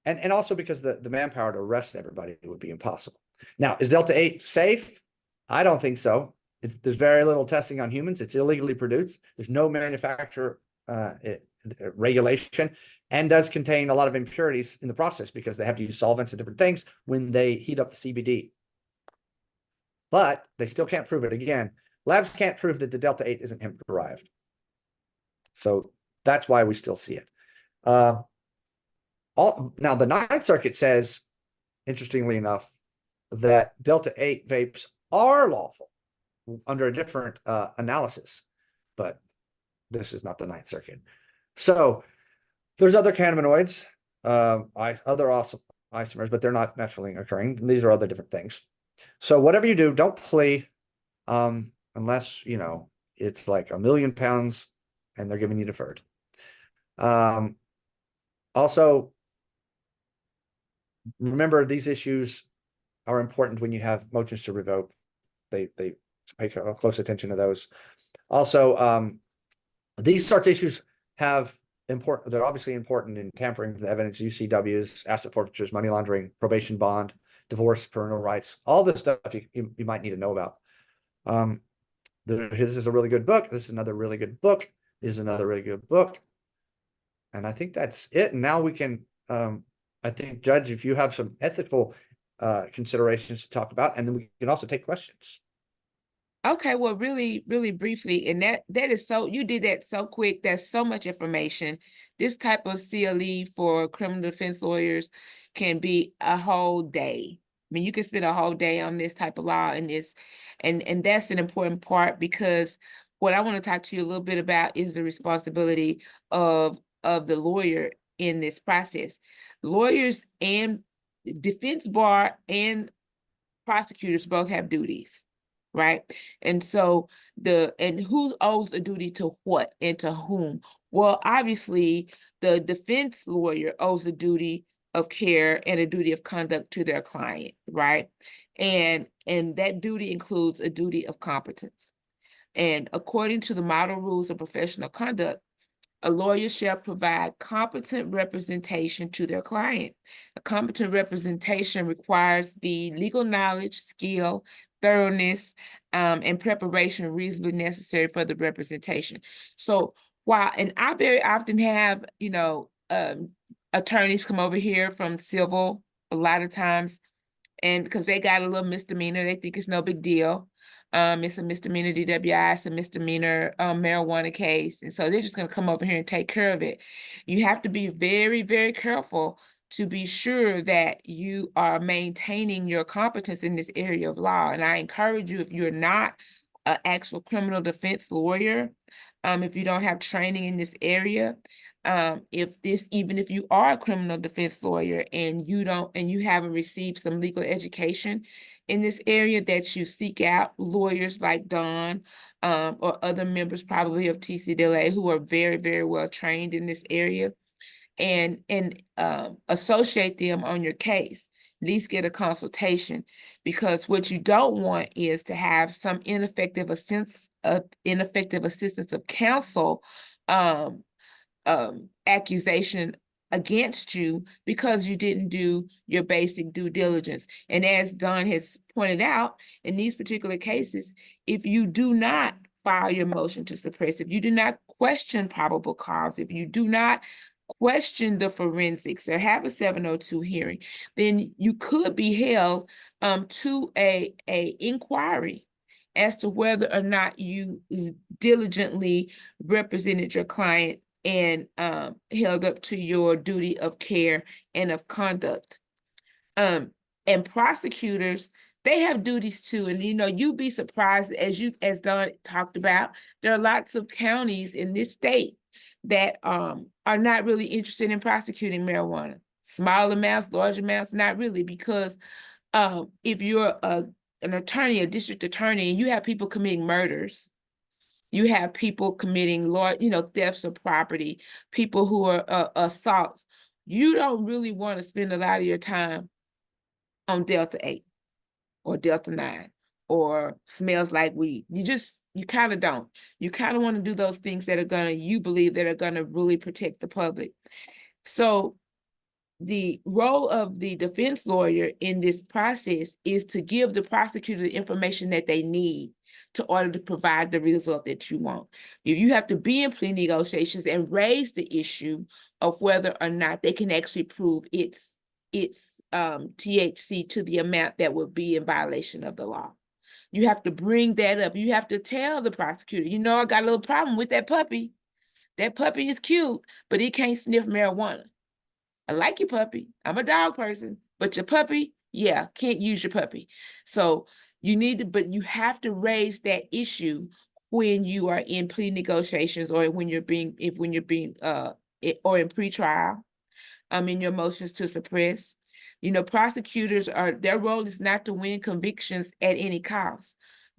and also because the manpower to arrest everybody would be impossible. Now, is Delta 8 safe? I don't think so. There's very little testing on humans. It's illegally produced. There's no manufacturer regulation, and does contain a lot of impurities in the process because they have to use solvents and different things when they heat up the CBD. But they still can't prove it. Again, labs can't prove that the Delta 8 isn't hemp derived. So that's why we still see it. Now, the Ninth Circuit says, interestingly enough, that Delta 8 vapes are lawful under a different analysis, but this is not the Ninth Circuit. So there's other cannabinoids, other isomers, but they're not naturally occurring. These are other different things. So whatever you do, don't plea unless, you know, it's like £1 million and they're giving you deferred. Also, remember, these issues are important when you have motions to revoke. They pay close attention to those. Also, these sorts of issues they're obviously important in tampering with evidence, UCWs, asset forfeitures, money laundering, probation bond, divorce, parental rights, all this stuff you might need to know about. This is a really good book. This is another really good book. This is another really good book. And I think that's it. And now we can, I think, Judge, if you have some ethical considerations to talk about, and then we can also take questions. Okay, well, really, really briefly, and that is so, you did that so quick. There's so much information. This type of CLE for criminal defense lawyers can be a whole day. I mean, you can spend a whole day on this type of law, and and that's an important part, because what I want to talk to you a little bit about is the responsibility of the lawyer in this process. Lawyers and defense bar and prosecutors both have duties. Right. And so who owes a duty to what and to whom? Well, obviously, the defense lawyer owes a duty of care and a duty of conduct to their client, right? And that duty includes a duty of competence. And according to the model rules of professional conduct, a lawyer shall provide competent representation to their client. A competent representation requires the legal knowledge, skill, thoroughness, and preparation reasonably necessary for the representation. So and I very often have, you know, attorneys come over here from civil a lot of times, and because they got a little misdemeanor, they think it's no big deal. It's a misdemeanor DWI, it's a misdemeanor marijuana case. And so they're just going to come over here and take care of it. You have to be very, very careful to be sure that you are maintaining your competence in this area of law. And I encourage you, if you're not an actual criminal defense lawyer, if you don't have training in this area, even if you are a criminal defense lawyer and you haven't received some legal education in this area, that you seek out lawyers like Don or other members probably of TCDLA who are very, very well trained in this area, and associate them on your case. At least get a consultation, because what you don't want is to have some ineffective assistance of counsel accusation against you because you didn't do your basic due diligence. And as Don has pointed out, in these particular cases, if you do not file your motion to suppress, if you do not question probable cause, if you do not question the forensics or have a 702 hearing, then you could be held to a inquiry as to whether or not you diligently represented your client and held up to your duty of care and of conduct. And prosecutors, they have duties too. And you know, you'd be surprised, as Don talked about, there are lots of counties in this state that are not really interested in prosecuting marijuana. Small amounts, large amounts, not really, because if you're an attorney, a district attorney, and you have people committing murders, you have people committing thefts of property, people who are assaults, you don't really want to spend a lot of your time on Delta 8 or Delta 9 or smells like weed. You kind of don't. You kind of want to do those things that are gonna, you believe that are gonna really protect the public. So the role of the defense lawyer in this process is to give the prosecutor the information that they need to order to provide the result that you want. If you have to be in plea negotiations and raise the issue of whether or not they can actually prove its THC to the amount that would be in violation of the law. You have to bring that up. You have to tell the prosecutor, you know, I got a little problem with that puppy. That puppy is cute, but it can't sniff marijuana. I like your puppy. I'm a dog person, but your puppy, yeah, can't use your puppy. So you need to, but you have to raise that issue when you are in plea negotiations or when you're being, or in pretrial, in your motions to suppress. You know, prosecutors their role is not to win convictions at any cost,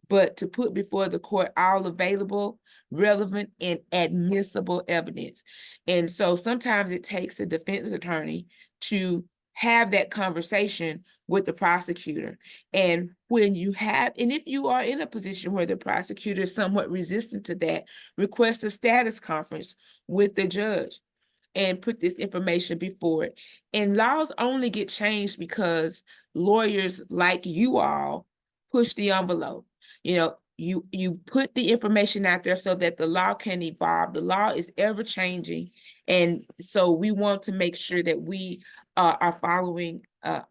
but to put before the court all available, relevant, and admissible evidence. And so sometimes it takes a defense attorney to have that conversation with the prosecutor. And when you have, and if you are in a position where the prosecutor is somewhat resistant to that, request a status conference with the judge and put this information before it. And laws only get changed because lawyers like you all push the envelope. You know, you put the information out there so that the law can evolve. The law is ever changing. And so we want to make sure that we are following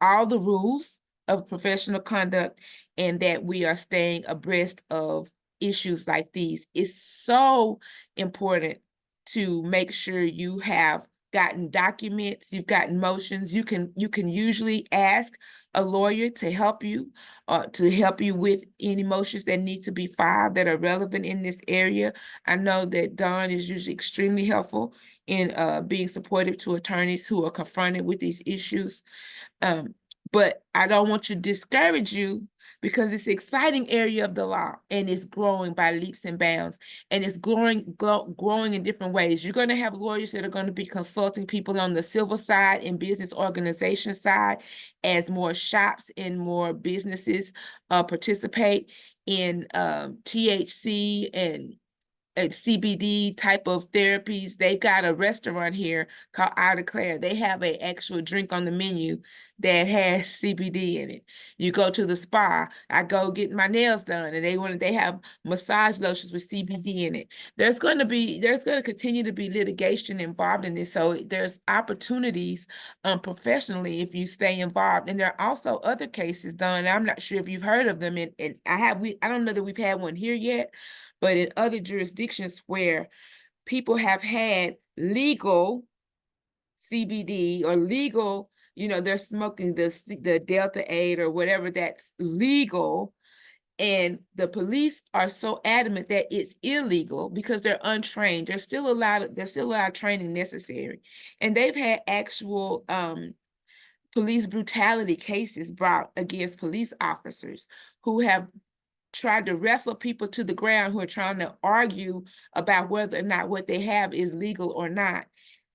all the rules of professional conduct and that we are staying abreast of issues like these. It's so important to make sure you have gotten documents, you've gotten motions. You can usually ask a lawyer to help you with any motions that need to be filed that are relevant in this area. I know that Dawn is usually extremely helpful in being supportive to attorneys who are confronted with these issues. But I don't want to discourage you because it's an exciting area of the law and it's growing by leaps and bounds and it's growing in different ways. You're going to have lawyers that are going to be consulting people on the civil side and business organization side as more shops and more businesses participate in THC and CBD type of therapies. They've got a restaurant here called HYLA CLE. They have an actual drink on the menu that has CBD in it. You go to the spa. I go get my nails done, and they have massage lotions with CBD in it. There's going to continue to be litigation involved in this. So there's opportunities professionally if you stay involved. And there are also other cases done. I'm not sure if you've heard of them, and I don't know that we've had one here yet, but in other jurisdictions where people have had legal CBD or legal, you know, they're smoking the Delta 8 or whatever that's legal, and the police are so adamant that it's illegal because they're untrained. There's still a lot of training necessary. And they've had actual police brutality cases brought against police officers who have tried to wrestle people to the ground who are trying to argue about whether or not what they have is legal or not.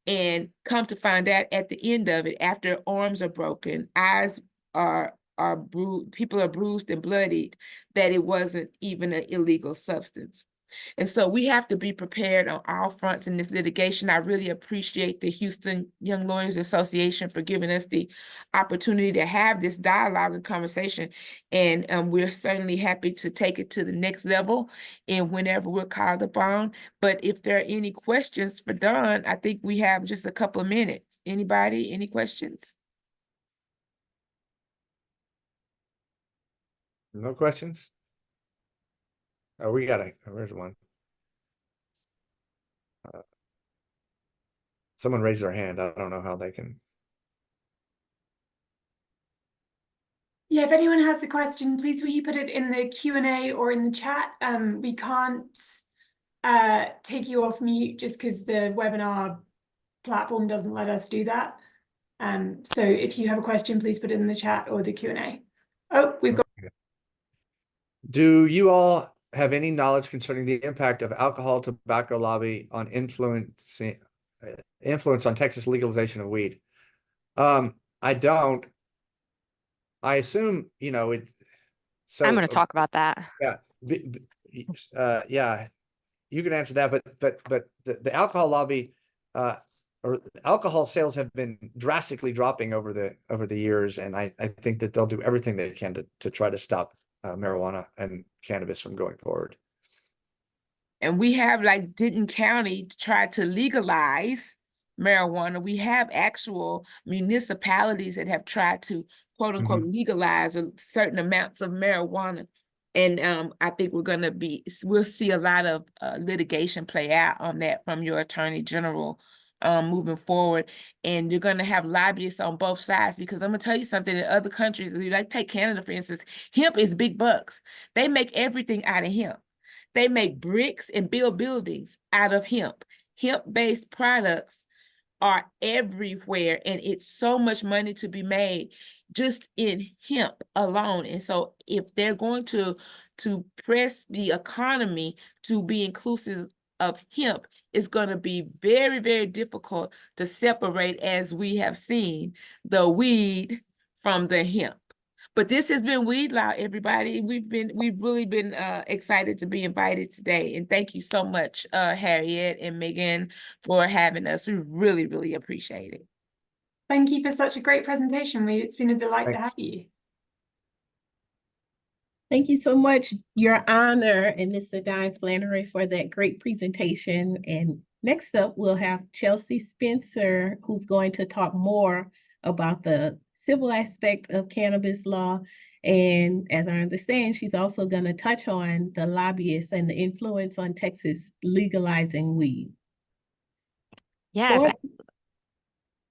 And come to find out at the end of it, after arms are broken, eyes are bruised, people are bruised and bloodied, that it wasn't even an illegal substance. And so we have to be prepared on all fronts in this litigation. I really appreciate the Houston Young Lawyers Association for giving us the opportunity to have this dialogue and conversation. And we're certainly happy to take it to the next level and whenever we're called upon. But if there are any questions for Dawn, I think we have just a couple of minutes. Anybody, any questions? No questions? Oh, where's one? Someone raised their hand. I don't know how they can. Yeah, if anyone has a question, please will you put it in the Q&A or in the chat. We can't take you off mute just because the webinar platform doesn't let us do that. So if you have a question, please put it in the chat or the Q&A. Oh, we've got. Do you all have any knowledge concerning the impact of alcohol tobacco lobby on influence on Texas legalization of weed? I don't. I assume, you know, So I'm going to talk about that. Yeah, yeah, you can answer that, but the alcohol lobby, or alcohol sales have been drastically dropping over the years, and I think that they'll do everything they can to try to stop marijuana and cannabis from going forward. And we have, like, Denton County tried to legalize marijuana. We have actual municipalities that have tried to quote unquote legalize certain amounts of marijuana. And I think we'll see a lot of litigation play out on that from your attorney general moving forward. And you're going to have lobbyists on both sides, because I'm going to tell you something, in other countries, like take Canada, for instance, hemp is big bucks. They make everything out of hemp. They make bricks and build buildings out of hemp. Hemp-based products are everywhere, and it's so much money to be made just in hemp alone. And so if they're going to press the economy to be inclusive of hemp, it's going to be very, very difficult to separate, as we have seen, the weed from the hemp. But this has been Weed Law, everybody. We've really been excited to be invited today. And thank you so much, Harriet and Megan, for having us. We really, really appreciate it. Thank you for such a great presentation. It's been a delight to Thanks. have you. Thank you so much, Your Honor, and Mr. Don Flanary, for that great presentation. And next up, we'll have Chelsie Spencer, who's going to talk more about the civil aspect of cannabis law. And as I understand, she's also going to touch on the lobbyists and the influence on Texas legalizing weed. Yes,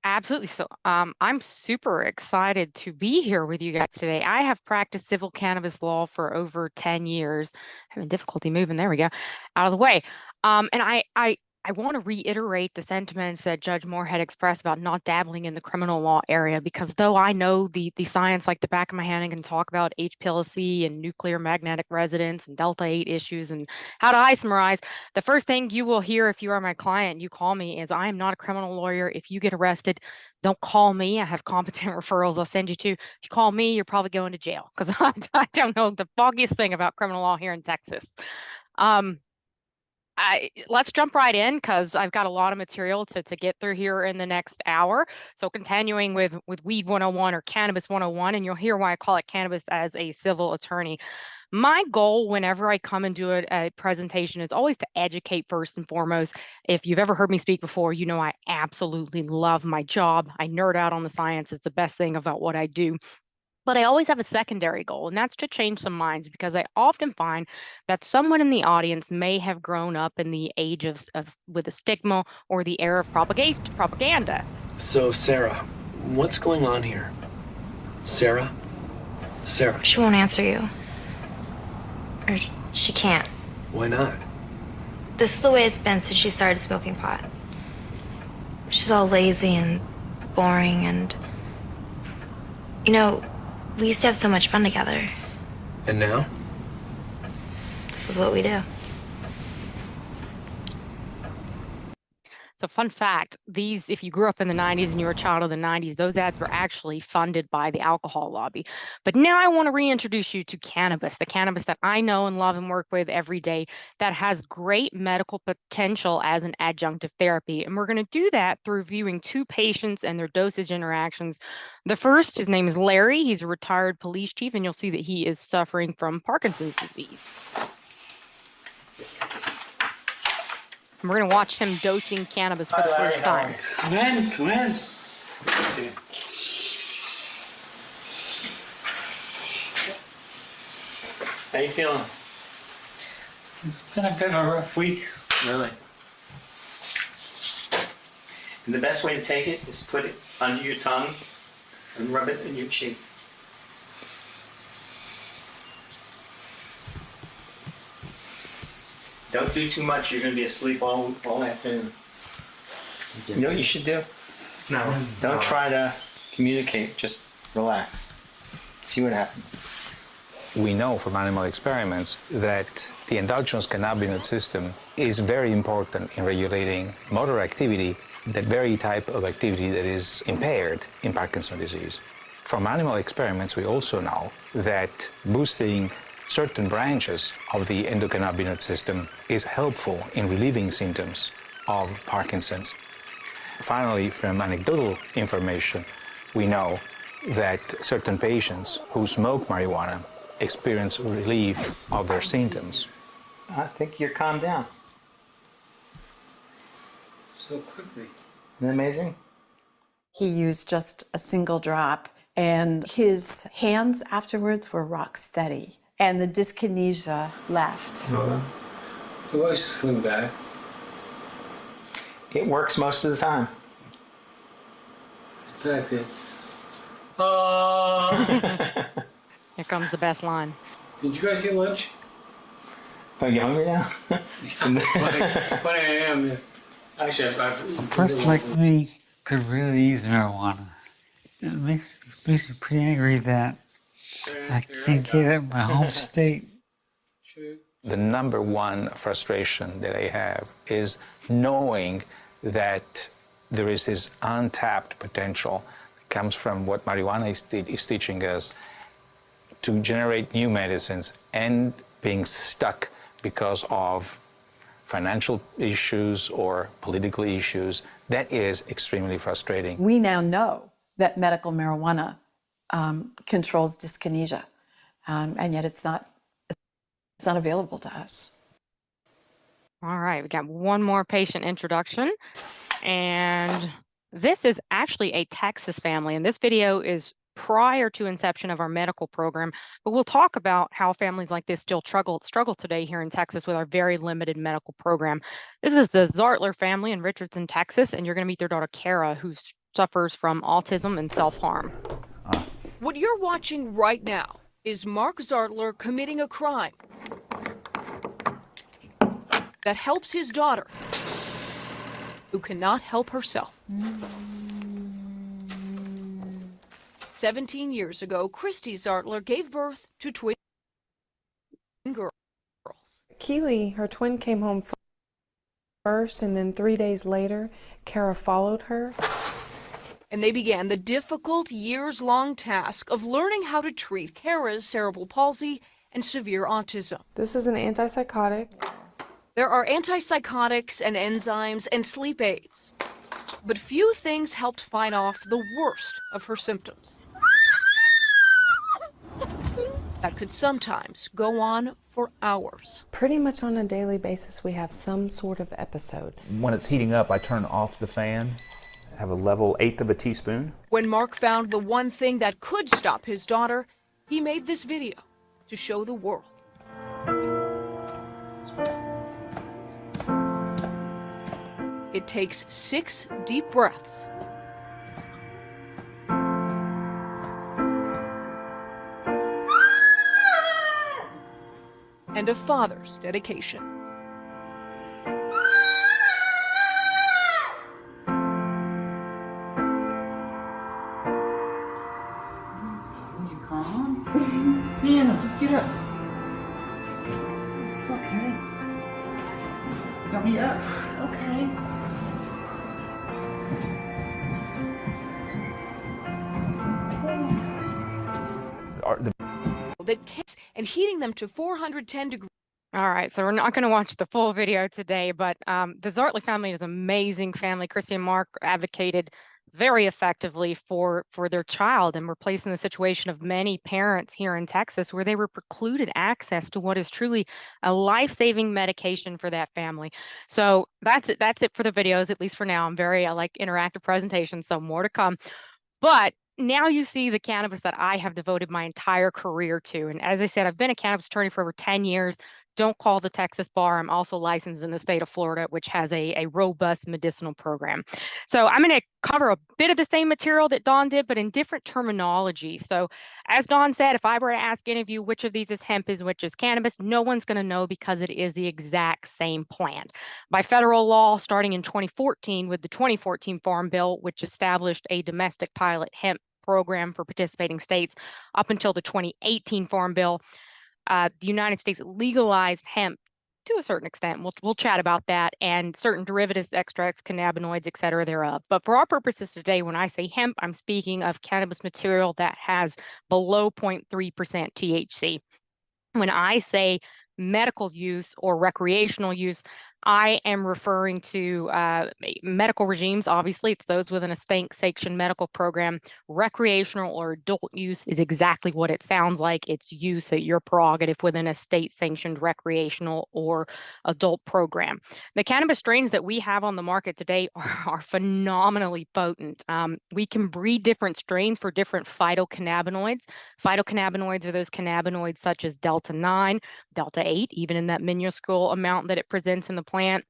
absolutely. So I'm super excited to be here with you guys today. I have practiced civil cannabis law for over 10 years. Having difficulty moving, there we go, out of the way. And I want to reiterate the sentiments that Judge Moorehead expressed about not dabbling in the criminal law area, because though I know the science like the back of my hand and can talk about HPLC and nuclear magnetic resonance and Delta 8 issues and how to isomerize, the first thing you will hear if you are my client and you call me is, I am not a criminal lawyer. If you get arrested, don't call me. I have competent referrals I'll send you to. If you call me, you're probably going to jail, because I don't know the foggiest thing about criminal law here in Texas. Let's jump right in, because I've got a lot of material to get through here in the next hour. So continuing with Weed 101 or Cannabis 101, and you'll hear why I call it Cannabis as a civil attorney. My goal whenever I come and do a presentation is always to educate first and foremost. If you've ever heard me speak before, you know I absolutely love my job. I nerd out on the science. It's the best thing about what I do. But I always have a secondary goal, and that's to change some minds, because I often find that someone in the audience may have grown up in the age of with a stigma or the era of propaganda. So, Sarah, what's going on here? Sarah? Sarah? She won't answer you. Or she can't. Why not? This is the way it's been since she started smoking pot. She's all lazy and boring, and you know, we used to have so much fun together. And now? This is what we do. So fun fact, these, if you grew up in the 90s and you were a child of the 90s, those ads were actually funded by the alcohol lobby. But now I want to reintroduce you to cannabis, the cannabis that I know and love and work with every day, that has great medical potential as an adjunctive therapy. And we're going to do that through viewing two patients and their dosage interactions. The first, his name is Larry. He's a retired police chief, and you'll see that he is suffering from Parkinson's disease. We're going to watch him dosing cannabis for the first time. Come in, come in. Let's see. How you feeling? It's been a bit of a rough week, really. And the best way to take it is put it under your tongue and rub it in your cheek. Don't do too much, you're going to be asleep all afternoon. You know what you should do? No, don't try to communicate, just relax. See what happens. We know from animal experiments that the endogenous cannabinoid system is very important in regulating motor activity, that very type of activity that is impaired in Parkinson's disease. From animal experiments, we also know that boosting certain branches of the endocannabinoid system is helpful in relieving symptoms of Parkinson's. Finally, from anecdotal information, we know that certain patients who smoke marijuana experience relief of their symptoms. I think you're calmed down. So quickly. Isn't that amazing? He used just a single drop, and his hands afterwards were rock steady, and the dyskinesia left. The wife's coming back. It works most of the time. In fact, it's... Here comes the best line. Did you guys eat lunch? Are you hungry now? Funny I am. Actually, A person like me could really use marijuana. It makes me pretty angry that I can't get it in my home state. The number one frustration that I have is knowing that there is this untapped potential that comes from what marijuana is teaching us to generate new medicines, and being stuck because of financial issues or political issues. That is extremely frustrating. We now know that medical marijuana controls dyskinesia, and yet it's not available to us. All right, we got one more patient introduction, and this is actually a Texas family, and this video is prior to inception of our medical program, but we'll talk about how families like this still struggle today here in Texas with our very limited medical program. This is the Zartler family in Richardson, Texas, and you're going to meet their daughter Kara, who suffers from autism and self-harm. What you're watching right now is Mark Zartler committing a crime that helps his daughter, who cannot help herself. 17 years ago, Christy Zartler gave birth to twin girls. Keely, her twin, came home first, and then 3 days later, Kara followed her. And they began the difficult, years-long task of learning how to treat Kara's cerebral palsy and severe autism. This is an antipsychotic. There are antipsychotics and enzymes and sleep aids, but few things helped fight off the worst of her symptoms. That could sometimes go on for hours. Pretty much on a daily basis, we have some sort of episode. When it's heating up, I turn off the fan, have a level 1/8 of a teaspoon. When Mark found the one thing that could stop his daughter, he made this video to show the world. It takes 6 deep breaths and a father's dedication. Nana, let's get up. It's okay. Got me up. Okay. That kicks and heating them to 410 degrees. All right, so we're not going to watch the full video today, but the Zartler family is an amazing family. Christy and Mark advocated very effectively for their child and were placed in the situation of many parents here in Texas where they were precluded access to what is truly a life-saving medication for that family. So that's it for the videos, at least for now. I like interactive presentations, so more to come. But now you see the cannabis that I have devoted my entire career to. And as I said, I've been a cannabis attorney for over 10 years. Don't call the Texas bar. I'm also licensed in the state of Florida, which has a robust medicinal program. So I'm going to cover a bit of the same material that Dawn did, but in different terminology. So as Dawn said, if I were to ask any of you which of these is hemp and which is cannabis, no one's going to know because it is the exact same plant. By federal law, starting in 2014 with the 2014 Farm Bill, which established a domestic pilot hemp program for participating states, up until the 2018 Farm Bill, the United States legalized hemp to a certain extent. We'll chat about that and certain derivatives, extracts, cannabinoids, et cetera, thereof. But for our purposes today, when I say hemp, I'm speaking of cannabis material that has below 0.3% THC. When I say medical use or recreational use, I am referring to medical regimes. Obviously, it's those within a state-sanctioned medical program. Recreational or adult use is exactly what it sounds like. It's use at your prerogative within a state-sanctioned recreational or adult program. The cannabis strains that we have on the market today are phenomenally potent. We can breed different strains for different phytocannabinoids. Phytocannabinoids are those cannabinoids such as Delta-9, Delta-8, even in that minuscule amount that it presents in the plant,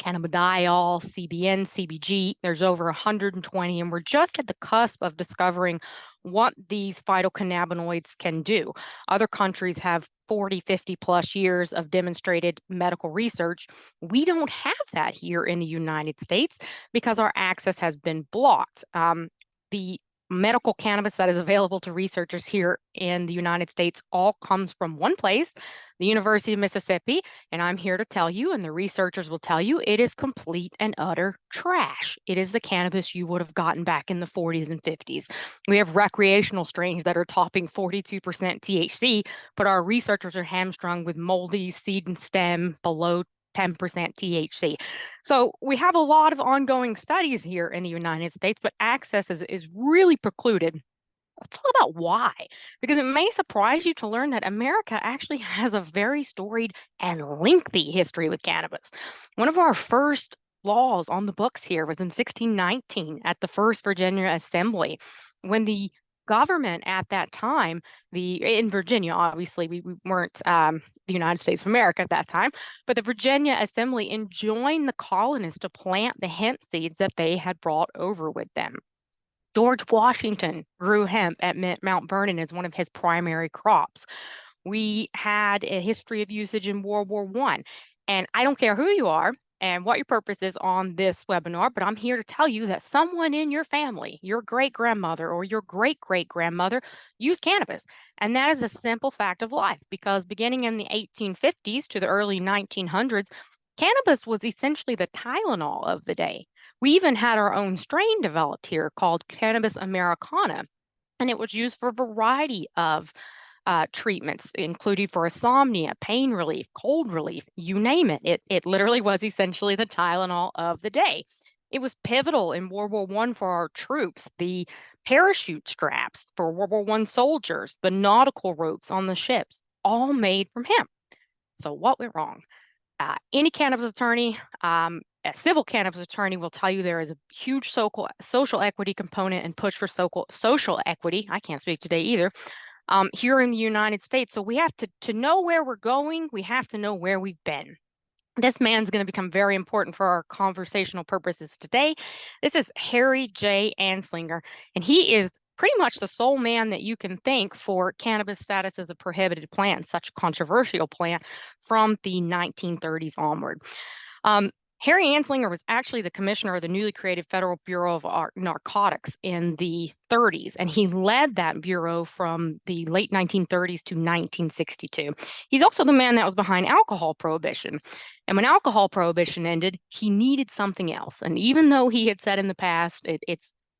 cannabidiol, CBN, CBG. There's over 120, and we're just at the cusp of discovering what these phytocannabinoids can do. Other countries have 40, 50 plus years of demonstrated medical research. We don't have that here in the United States because our access has been blocked. The medical cannabis that is available to researchers here in the United States all comes from one place, the University of Mississippi, and I'm here to tell you, and the researchers will tell you, it is complete and utter trash. It is the cannabis you would have gotten back in the 40s and 50s. We have recreational strains that are topping 42% THC, but our researchers are hamstrung with moldy seed and stem below 10% THC. So we have a lot of ongoing studies here in the United States, but access is really precluded. Let's talk about why, because it may surprise you to learn that America actually has a very storied and lengthy history with cannabis. One of our first laws on the books here was in 1619 at the First Virginia Assembly, when the government at that time, in Virginia, obviously we weren't the United States of America at that time, but the Virginia Assembly enjoined the colonists to plant the hemp seeds that they had brought over with them. George Washington grew hemp at Mount Vernon as one of his primary crops. We had a history of usage in World War I, and I don't care who you are and what your purpose is on this webinar, but I'm here to tell you that someone in your family, your great-grandmother or your great-great-grandmother, used cannabis. And that is a simple fact of life, because beginning in the 1850s to the early 1900s, cannabis was essentially the Tylenol of the day. We even had our own strain developed here called Cannabis Americana, and it was used for a variety of treatments, including for insomnia, pain relief, cold relief, you name it. It literally was essentially the Tylenol of the day. It was pivotal in World War I for our troops, the parachute straps for World War I soldiers, the nautical ropes on the ships, all made from hemp. So what went wrong? Any cannabis attorney, a civil cannabis attorney will tell you there is a huge social equity component and push for social equity. I can't speak today either. Here in the United States. So we have to know where we're going. We have to know where we've been. This man's going to become very important for our conversational purposes today. This is Harry J. Anslinger, and he is pretty much the sole man that you can thank for cannabis status as a prohibited plant, such a controversial plant from the 1930s onward. Harry Anslinger was actually the commissioner of the newly created Federal Bureau of Narcotics in the 30s, and he led that bureau from the late 1930s to 1962. He's also the man that was behind alcohol prohibition. And when alcohol prohibition ended, he needed something else. And even though he had said in the past,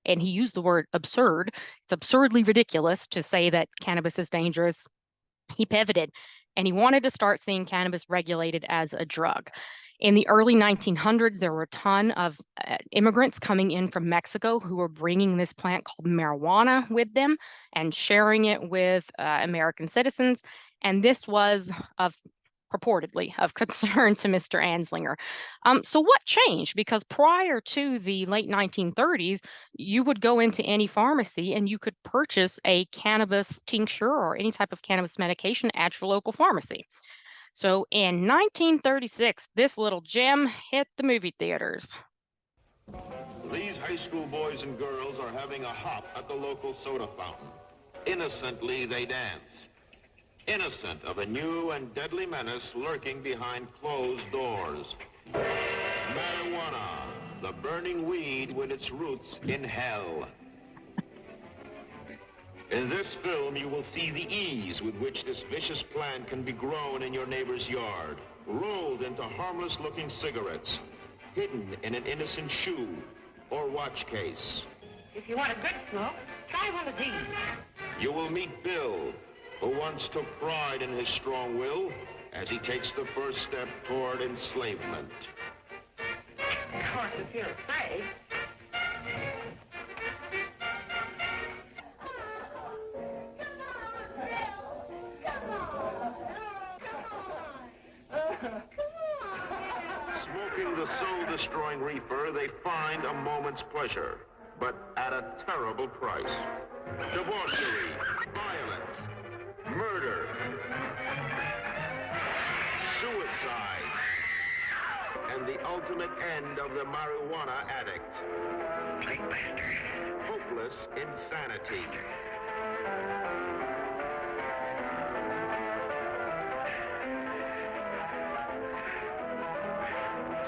and he used the word absurd, it's absurdly ridiculous to say that cannabis is dangerous, he pivoted and he wanted to start seeing cannabis regulated as a drug. In the early 1900s, there were a ton of immigrants coming in from Mexico who were bringing this plant called marijuana with them and sharing it with American citizens. And this was purportedly of concern to Mr. Anslinger. So what changed? Because prior to the late 1930s, you would go into any pharmacy and you could purchase a cannabis tincture or any type of cannabis medication at your local pharmacy. So in 1936, this little gem hit the movie theaters. These high school boys and girls are having a hop at the local soda fountain. Innocently they dance. Innocent of a new and deadly menace lurking behind closed doors. Marijuana, the burning weed with its roots in hell. In this film, you will see the ease with which this vicious plant can be grown in your neighbor's yard. rolled into harmless-looking cigarettes, hidden in an innocent shoe or watch case. If you want a good smoke, try one of these. You will meet Bill, who once took pride in his strong will as he takes the first step toward enslavement. Of course, if you're afraid. Smoking the soul-destroying reefer, they find a moment's pleasure, but at a terrible price. Debauchery, violence, murder, suicide, and the ultimate end of the marijuana addict. Hopeless insanity.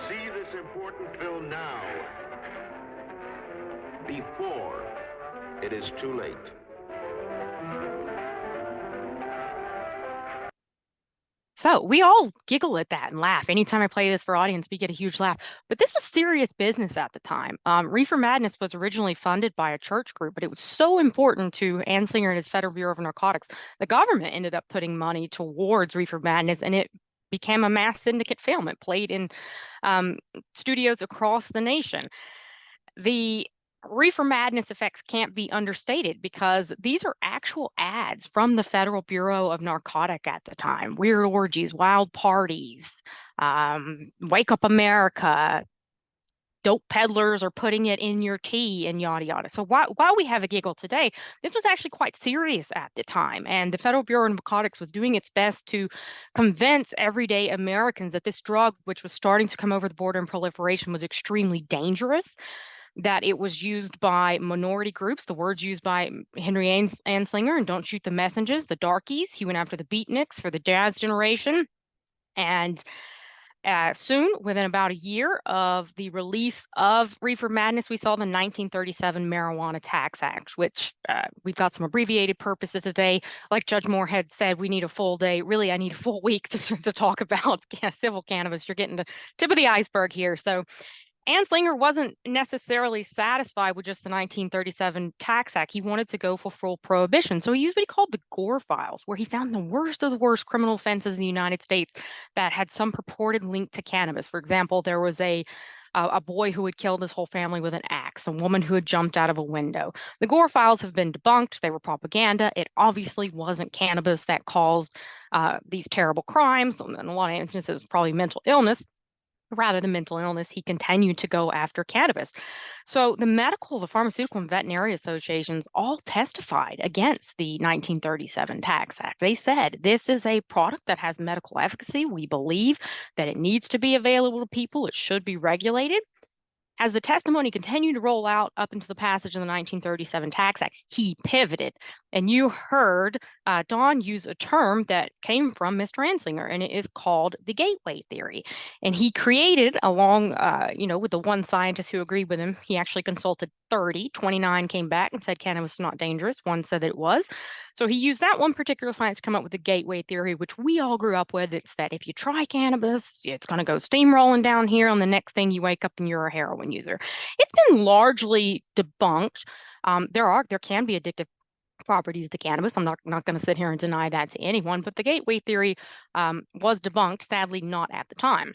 See this important film now, before it is too late. So we all giggle at that and laugh. Anytime I play this for audience, we get a huge laugh. But this was serious business at the time. Reefer Madness was originally funded by a church group, but it was so important to Anslinger and his Federal Bureau of Narcotics. The government ended up putting money towards Reefer Madness, and it became a mass syndicate film. It played in studios across the nation. The Reefer Madness effects can't be understated because these are actual ads from the Federal Bureau of Narcotic at the time. Weird orgies, wild parties, Wake Up America, dope peddlers are putting it in your tea, and yada yada. So while we have a giggle today, this was actually quite serious at the time, and the Federal Bureau of Narcotics was doing its best to convince everyday Americans that this drug, which was starting to come over the border in proliferation, was extremely dangerous, that it was used by minority groups, the words used by Henry Anslinger, and don't shoot the messengers, the darkies. He went after the beatniks for the jazz generation. And soon, within about a year of the release of Reefer Madness, we saw the 1937 Marijuana Tax Act, which we've got some abbreviated purposes today. Like Judge Moorehead said, we need a full day. Really, I need a full week to talk about civil cannabis. You're getting the tip of the iceberg here. So Anslinger wasn't necessarily satisfied with just the 1937 Tax Act. He wanted to go for full prohibition. So he used what he called the Gore files, where he found the worst of the worst criminal offenses in the United States that had some purported link to cannabis. For example, there was a boy who had killed his whole family with an axe, a woman who had jumped out of a window. The Gore files have been debunked. They were propaganda. It obviously wasn't cannabis that caused these terrible crimes. In a lot of instances, it was probably mental illness. Rather than mental illness, he continued to go after cannabis. So the medical, the pharmaceutical, and veterinary associations all testified against the 1937 Tax Act. They said, this is a product that has medical efficacy. We believe that it needs to be available to people. It should be regulated. As the testimony continued to roll out up into the passage of the 1937 Tax Act, he pivoted. And you heard Don use a term that came from Mr. Anslinger, and it is called the gateway theory. And he created, along, with the one scientist who agreed with him, he actually consulted 30, 29 came back and said cannabis is not dangerous. One said that it was. So he used that one particular science to come up with the gateway theory, which we all grew up with. It's that if you try cannabis, it's going to go steamrolling down here, and the next thing you wake up and you're a heroin user. It's been largely debunked. There can be addictive properties to cannabis. I'm not going to sit here and deny that to anyone, but the gateway theory was debunked, sadly not at the time.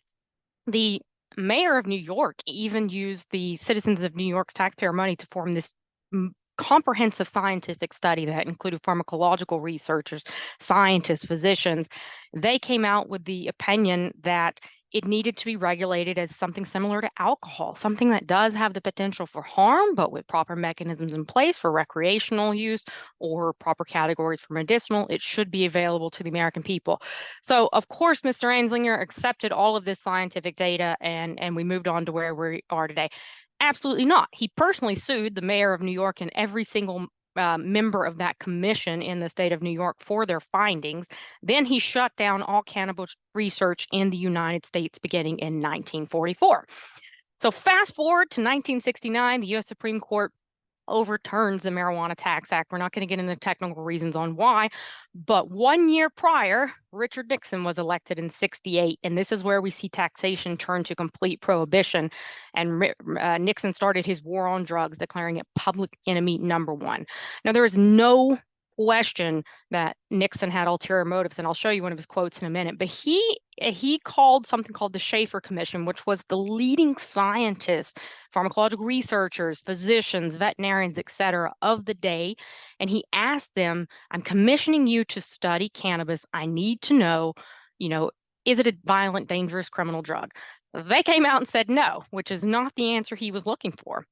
The mayor of New York even used the citizens of New York's taxpayer money to form this comprehensive scientific study that included pharmacological researchers, scientists, physicians. They came out with the opinion that it needed to be regulated as something similar to alcohol, something that does have the potential for harm, but with proper mechanisms in place for recreational use or proper categories for medicinal, it should be available to the American people. So, of course, Mr. Anslinger accepted all of this scientific data, and we moved on to where we are today. Absolutely not. He personally sued the mayor of New York and every single member of that commission in the state of New York for their findings. Then he shut down all cannabis research in the United States beginning in 1944. So fast forward to 1969, the U.S. Supreme Court overturns the Marijuana Tax Act. We're not going to get into technical reasons on why, but 1 year prior, Richard Nixon was elected in '68, and this is where we see taxation turn to complete prohibition, and Nixon started his war on drugs, declaring it public enemy #1. Now, there is no question that Nixon had ulterior motives, and I'll show you one of his quotes in a minute, but he called something called the Schaefer Commission, which was the leading scientists, pharmacological researchers, physicians, veterinarians, etc. of the day, and he asked them, I'm commissioning you to study cannabis. I need to know, is it a violent, dangerous criminal drug? They came out and said no, which is not the answer he was looking for.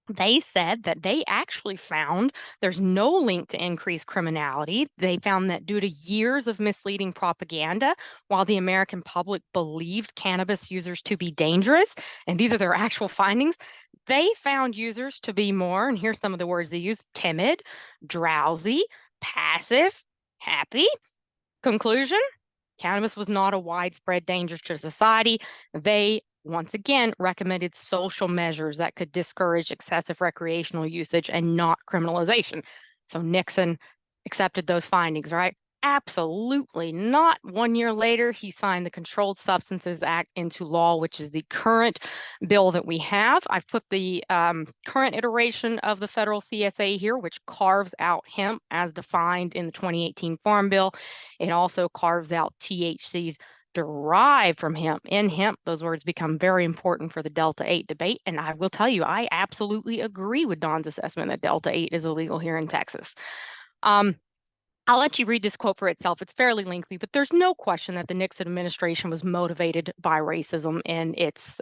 They said that they actually found there's no link to increased criminality. They found that due to years of misleading propaganda, while the American public believed cannabis users to be dangerous, and these are their actual findings, they found users to be more, and here's some of the words they use: timid, drowsy, passive, happy. Conclusion: cannabis was not a widespread danger to society. They once again recommended social measures that could discourage excessive recreational usage and not criminalization. So Nixon accepted those findings, right? Absolutely not. 1 year later, he signed the Controlled Substances Act into law, which is the current bill that we have. I've put the current iteration of the federal CSA here, which carves out hemp as defined in the 2018 Farm Bill. It also carves out THCs derived from hemp. In hemp, those words become very important for the Delta 8 debate. And I will tell you, I absolutely agree with Don's assessment that Delta 8 is illegal here in Texas. I'll let you read this quote for itself. It's fairly lengthy, but there's no question that the Nixon administration was motivated by racism in its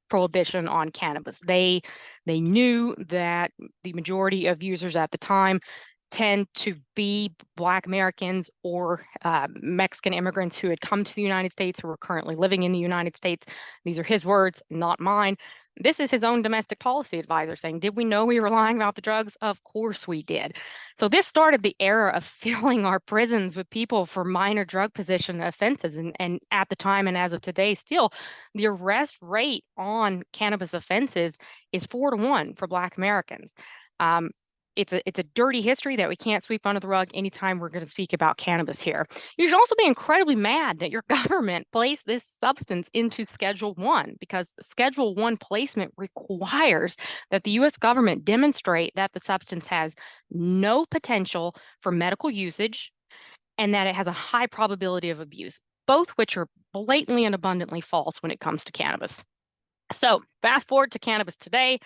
prohibition on cannabis. They knew that the majority of users at the time tend to be Black Americans or Mexican immigrants who had come to the United States, who were currently living in the United States. These are his words, not mine. This is his own domestic policy advisor saying, did we know we were lying about the drugs? Of course we did. So this started the era of filling our prisons with people for minor drug possession offenses. And at the time, and as of today, still, the arrest rate on cannabis offenses is 4 to 1 for Black Americans. It's a dirty history that we can't sweep under the rug anytime we're going to speak about cannabis here. You should also be incredibly mad that your government placed this substance into Schedule 1, because Schedule 1 placement requires that the U.S. government demonstrate that the substance has no potential for medical usage and that it has a high probability of abuse, both which are blatantly and abundantly false when it comes to cannabis. So fast forward to cannabis today.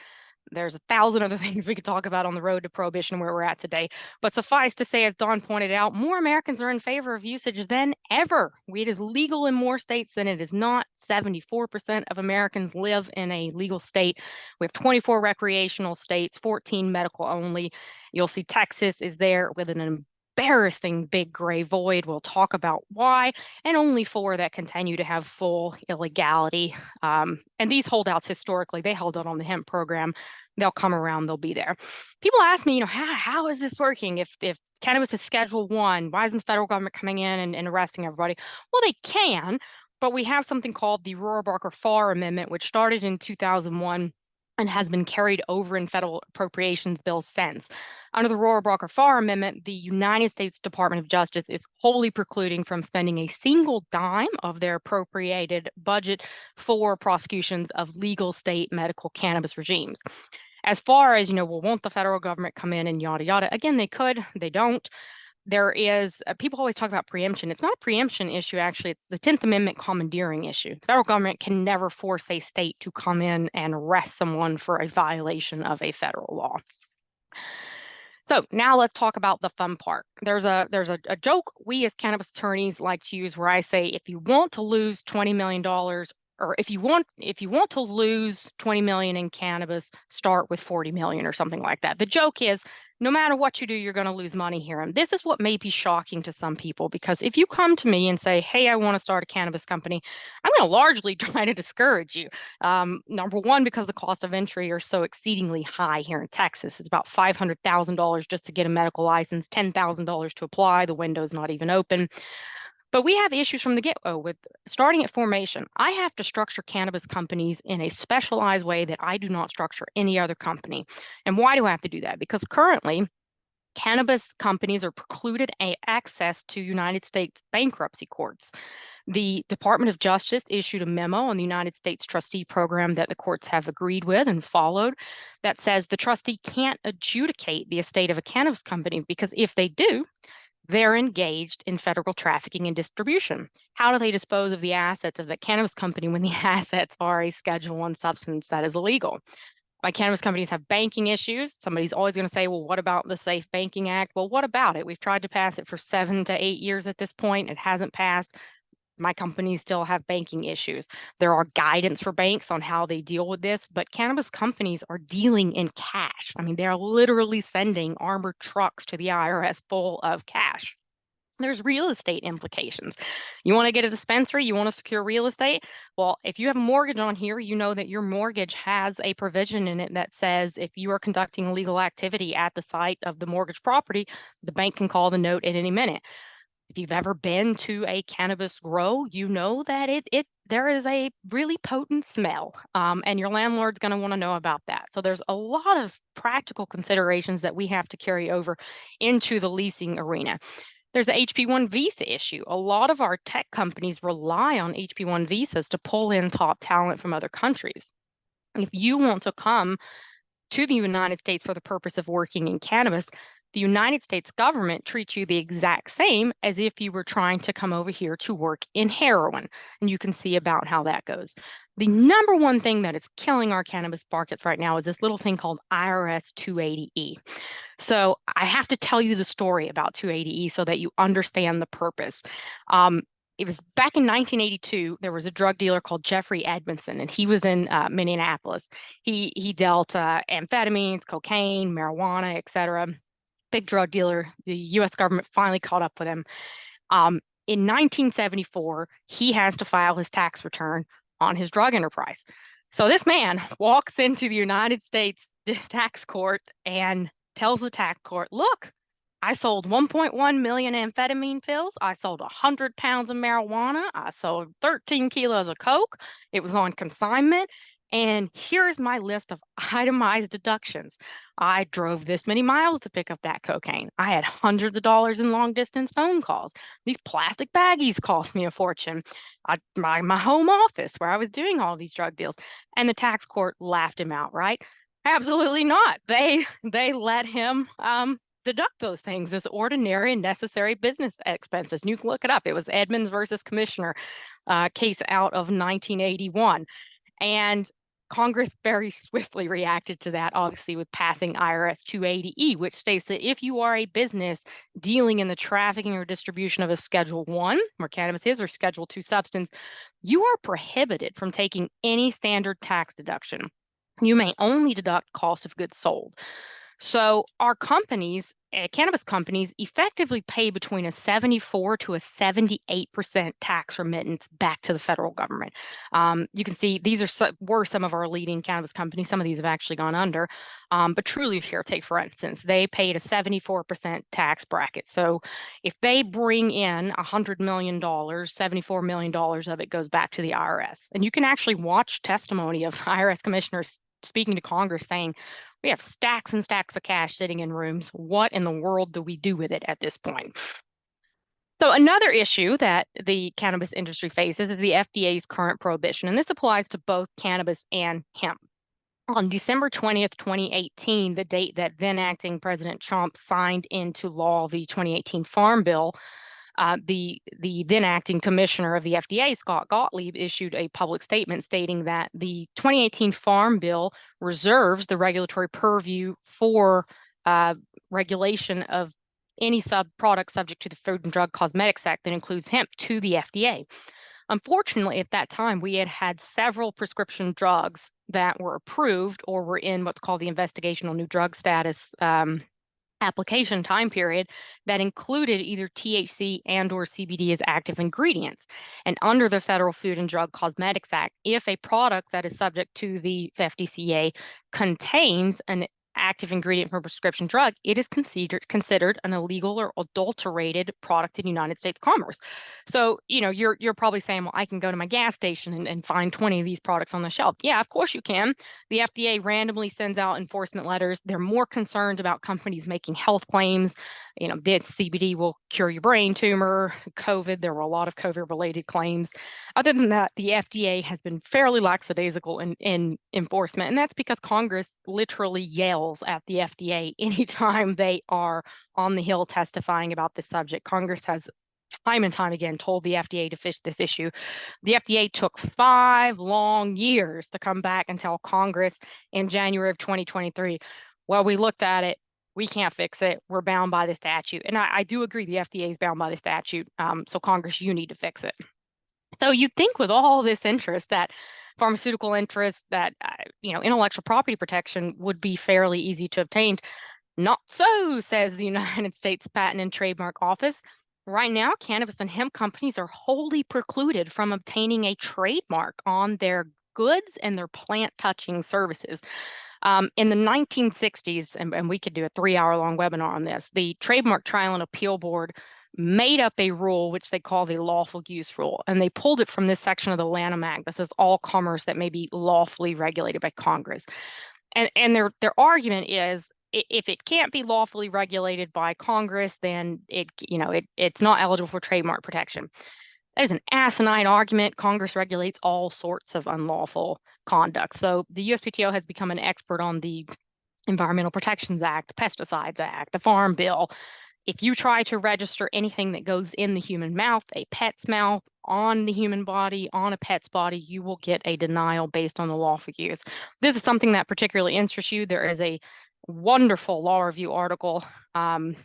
There's 1,000 other things we could talk about on the road to prohibition where we're at today. But suffice to say, as Don pointed out, more Americans are in favor of usage than ever. It is legal in more states than it is not. 74% of Americans live in a legal state. We have 24 recreational states, 14 medical only. You'll see Texas is there with an embarrassing big gray void. We'll talk about why, and only 4 that continue to have full illegality. And these holdouts historically, they held out on the hemp program. They'll come around, they'll be there. People ask me, how is this working? If cannabis is Schedule 1, why isn't the federal government coming in and arresting everybody? Well, they can, but we have something called the Rohrabacher-Farr Amendment, which started in 2001 and has been carried over in federal appropriations bills since. Under the Rohrabacher-Farr Amendment, the United States Department of Justice is wholly precluding from spending a single dime of their appropriated budget for prosecutions of legal state medical cannabis regimes. As far as, well, won't the federal government come in and yada, yada? Again, they could, they don't. There is, people always talk about preemption. It's not a preemption issue, actually. It's the 10th Amendment commandeering issue. The federal government can never force a state to come in and arrest someone for a violation of a federal law. So now let's talk about the fun part. There's a joke we as cannabis attorneys like to use where I say, if you want to lose $20 million, or if you want to lose 20 million in cannabis, start with 40 million or something like that. The joke is, no matter what you do, you're going to lose money here. And this is what may be shocking to some people, because if you come to me and say, hey, I want to start a cannabis company, I'm going to largely try to discourage you. Number one, because the cost of entry are so exceedingly high here in Texas. It's about $500,000 just to get a medical license, $10,000 to apply. The window's not even open. But we have issues from the get-go with starting at formation. I have to structure cannabis companies in a specialized way that I do not structure any other company. And why do I have to do that? Because currently, cannabis companies are precluded access to United States bankruptcy courts. The Department of Justice issued a memo on the United States trustee program that the courts have agreed with and followed that says the trustee can't adjudicate the estate of a cannabis company because if they do, they're engaged in federal trafficking and distribution. How do they dispose of the assets of the cannabis company when the assets are a Schedule I substance that is illegal? Like cannabis companies have banking issues. Somebody's always going to say, well, what about the Safe Banking Act? Well, what about it? We've tried to pass it for 7 to 8 years at this point. It hasn't passed. My companies still have banking issues. There are guidance for banks on how they deal with this, but cannabis companies are dealing in cash. I mean, they're literally sending armored trucks to the IRS full of cash. There's real estate implications. You want to get a dispensary, you want to secure real estate. Well, if you have a mortgage on here, you know that your mortgage has a provision in it that says if you are conducting illegal activity at the site of the mortgage property, the bank can call the note at any minute. If you've ever been to a cannabis grow, you know that there is a really potent smell, and your landlord's going to want to know about that. So there's a lot of practical considerations that we have to carry over into the leasing arena. There's the HP-1 visa issue. A lot of our tech companies rely on HP-1 visas to pull in top talent from other countries. If you want to come to the United States for the purpose of working in cannabis, the United States government treats you the exact same as if you were trying to come over here to work in heroin. And you can see about how that goes. The number one thing that is killing our cannabis markets right now is this little thing called IRS 280E. So I have to tell you the story about 280E so that you understand the purpose. It was back in 1982, there was a drug dealer called Jeffrey Edmondson, and he was in Minneapolis. He dealt amphetamines, cocaine, marijuana, et cetera. Big drug dealer. The U.S. government finally caught up with him. In 1974, he has to file his tax return on his drug enterprise. So this man walks into the United States tax court and tells the tax court, look, I sold 1.1 million amphetamine pills. I sold 100 pounds of marijuana. I sold 13 kilos of coke. It was on consignment. And here's my list of itemized deductions. I drove this many miles to pick up that cocaine. I had hundreds of dollars in long distance phone calls. These plastic baggies cost me a fortune. My home office where I was doing all these drug deals. And the tax court laughed him out, right? Absolutely not. They let him deduct those things as ordinary and necessary business expenses. And you can look it up. It was Edmonds versus Commissioner case out of 1981. And Congress very swiftly reacted to that, obviously, with passing IRS 280E, which states that if you are a business dealing in the trafficking or distribution of a Schedule I, where cannabis is, or Schedule II substance, you are prohibited from taking any standard tax deduction. You may only deduct cost of goods sold. So our companies, cannabis companies, effectively pay between a 74 to a 78% tax remittance back to the federal government. You can see these were some of our leading cannabis companies. Some of these have actually gone under, but Trulieve here, take for instance, they paid a 74% tax bracket. So if they bring in $100 million, $74 million of it goes back to the IRS. And you can actually watch testimony of IRS commissioners speaking to Congress saying, we have stacks and stacks of cash sitting in rooms. What in the world do we do with it at this point? So another issue that the cannabis industry faces is the FDA's current prohibition, and this applies to both cannabis and hemp. On December 20th, 2018, the date that then acting President Trump signed into law the 2018 Farm Bill, the then acting commissioner of the FDA, Scott Gottlieb, issued a public statement stating that the 2018 Farm Bill reserves the regulatory purview for regulation of any product subject to the Food and Drug Cosmetics Act that includes hemp to the FDA. Unfortunately, at that time, we had several prescription drugs that were approved or were in what's called the investigational new drug status application time period that included either THC and or CBD as active ingredients. And under the Federal Food and Drug Cosmetics Act, if a product that is subject to the FDCA contains an active ingredient for a prescription drug, it is considered an illegal or adulterated product in United States commerce. So, you're probably saying, well, I can go to my gas station and find 20 of these products on the shelf. Yeah, of course you can. The FDA randomly sends out enforcement letters. They're more concerned about companies making health claims. This CBD will cure your brain tumor, COVID. There were a lot of COVID-related claims. Other than that, the FDA has been fairly lackadaisical in enforcement, and that's because Congress literally yells at the FDA anytime they are on the Hill testifying about this subject. Congress has time and time again told the FDA to fix this issue. The FDA took 5 long years to come back and tell Congress in January of 2023, well, we looked at it. We can't fix it. We're bound by the statute. And I do agree the FDA is bound by the statute. So Congress, you need to fix it. So you'd think with all this interest that pharmaceutical interest, that intellectual property protection would be fairly easy to obtain. Not so, says the United States Patent and Trademark Office. Right now, cannabis and hemp companies are wholly precluded from obtaining a trademark on their goods and their plant-touching services. In the 1960s, and we could do a 3-hour-long webinar on this, the Trademark Trial and Appeal Board made up a rule which they call the lawful use rule, and they pulled it from this section of the Lanham Act that says all commerce that may be lawfully regulated by Congress. And their argument is, if it can't be lawfully regulated by Congress, then it's not eligible for trademark protection. That is an asinine argument. Congress regulates all sorts of unlawful conduct. So the USPTO has become an expert on the Environmental Protections Act, the Pesticides Act, the Farm Bill. If you try to register anything that goes in the human mouth, a pet's mouth, on the human body, on a pet's body, you will get a denial based on the lawful use. This is something that particularly interests you. There is a wonderful law review article. I've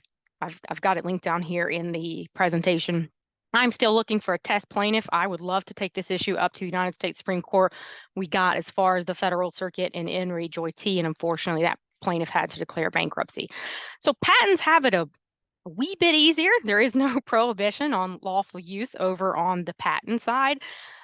got it linked down here in the presentation. I'm still looking for a test plaintiff. I would love to take this issue up to the United States Supreme Court. We got as far as the Federal Circuit in Henry Joy T, and unfortunately that plaintiff had to declare bankruptcy. So patents have it a wee bit easier. There is no prohibition on lawful use over on the patent side.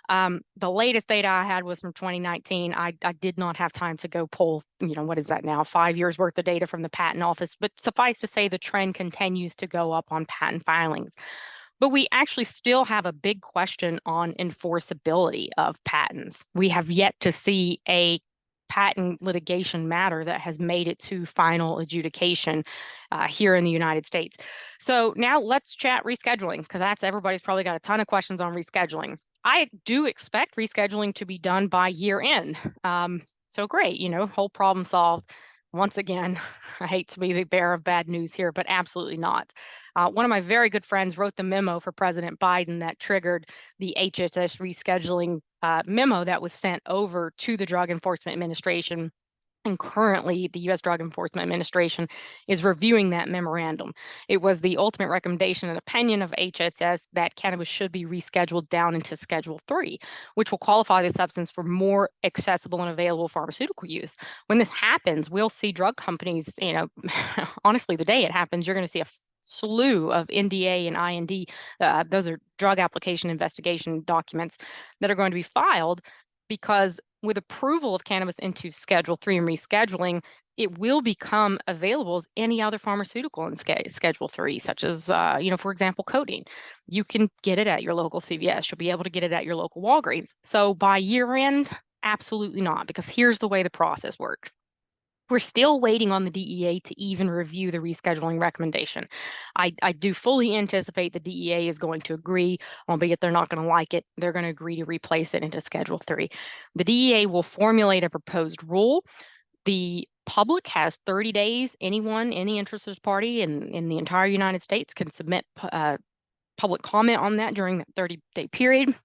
The latest data I had was from 2019. I did not have time to go pull, what is that now, 5 years worth of data from the patent office, but suffice to say the trend continues to go up on patent filings. But we actually still have a big question on enforceability of patents. We have yet to see a patent litigation matter that has made it to final adjudication here in the United States. So now let's chat rescheduling, because everybody's probably got a ton of questions on rescheduling. I do expect rescheduling to be done by year end. So great, whole problem solved. Once again, I hate to be the bearer of bad news here, but absolutely not. One of my very good friends wrote the memo for President Biden that triggered the HHS rescheduling memo that was sent over to the Drug Enforcement Administration. And currently, the U.S. Drug Enforcement Administration is reviewing that memorandum. It was the ultimate recommendation and opinion of HHS that cannabis should be rescheduled down into Schedule 3, which will qualify the substance for more accessible and available pharmaceutical use. When this happens, we'll see drug companies, honestly, the day it happens, you're going to see a slew of NDA and IND. Those are drug application investigation documents that are going to be filed, because with approval of cannabis into Schedule 3 and rescheduling, it will become available as any other pharmaceutical in Schedule 3, such as, for example, codeine. You can get it at your local CVS. You'll be able to get it at your local Walgreens. So by year end, absolutely not, because here's the way the process works. We're still waiting on the DEA to even review the rescheduling recommendation. I do fully anticipate the DEA is going to agree, albeit they're not going to like it. They're going to agree to replace it into Schedule 3. The DEA will formulate a proposed rule. The public has 30 days. Anyone, any interested party in the entire United States can submit public comment on that during that 30-day period.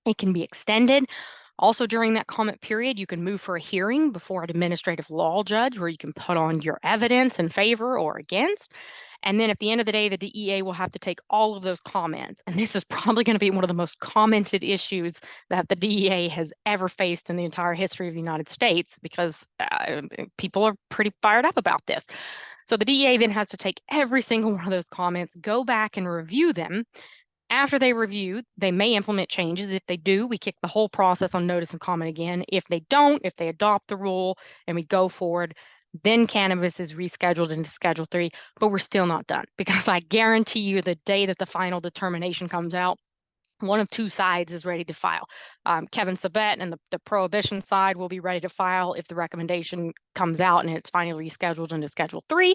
It can be extended. Also, during that comment period, you can move for a hearing before an administrative law judge where you can put on your evidence in favor or against. And then at the end of the day, the DEA will have to take all of those comments. And this is probably going to be one of the most commented issues that the DEA has ever faced in the entire history of the United States, because people are pretty fired up about this. So the DEA then has to take every single one of those comments, go back and review them. After they review, they may implement changes. If they do, we kick the whole process on notice and comment again. If they don't, if they adopt the rule and we go forward, Then cannabis is rescheduled into Schedule 3, but we're still not done because I guarantee you the day that the final determination comes out, one of two sides is ready to file. Kevin Sabet and the prohibition side will be ready to file if the recommendation comes out and it's finally rescheduled into Schedule 3.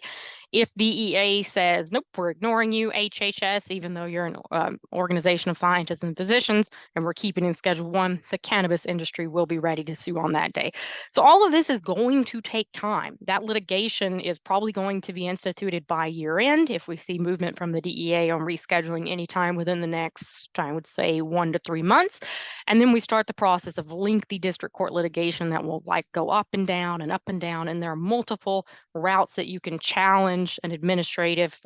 If DEA says, nope, we're ignoring you, HHS, even though you're an organization of scientists and physicians, and we're keeping in Schedule 1, the cannabis industry will be ready to sue on that day. So all of this is going to take time. That litigation is probably going to be instituted by year end if we see movement from the DEA on rescheduling anytime within the next, I would say, 1 to 3 months. And then we start the process of lengthy district court litigation that will like go up and down and up and down. And there are multiple routes that you can challenge an administrative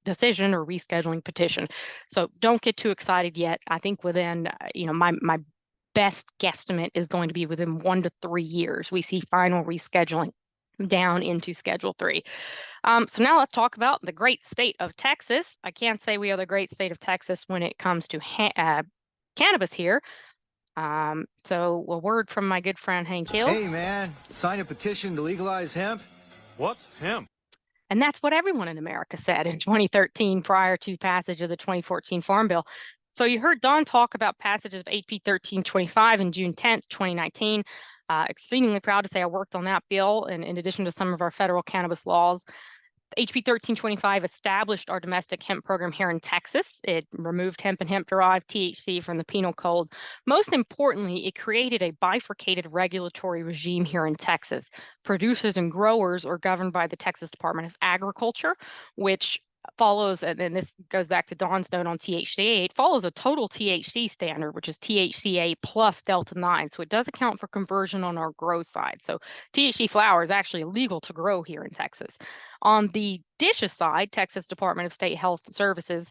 decision or rescheduling petition. So don't get too excited yet. I think within, my best guesstimate is going to be within 1 to 3 years, we see final rescheduling down into Schedule 3. So now let's talk about the great state of Texas. I can't say we are the great state of Texas when it comes to cannabis here. So a word from my good friend Hank Hill. Hey man, sign a petition to legalize hemp? What's hemp? And that's what everyone in America said in 2013 prior to passage of the 2014 Farm Bill. So you heard Don talk about passage of HP 1325 in June 10th, 2019. Extremely proud to say I worked on that bill, and in addition to some of our federal cannabis laws. HB 1325 established our domestic hemp program here in Texas. It removed hemp and hemp-derived THC from the penal code. Most importantly, it created a bifurcated regulatory regime here in Texas. Producers and growers are governed by the Texas Department of Agriculture, which follows, and this goes back to Don's note on THCA, it follows a total THC standard, which is THCA plus Delta 9. So it does account for conversion on our grow side. So THC flower is actually illegal to grow here in Texas. On the dishes side, Texas Department of State Health Services,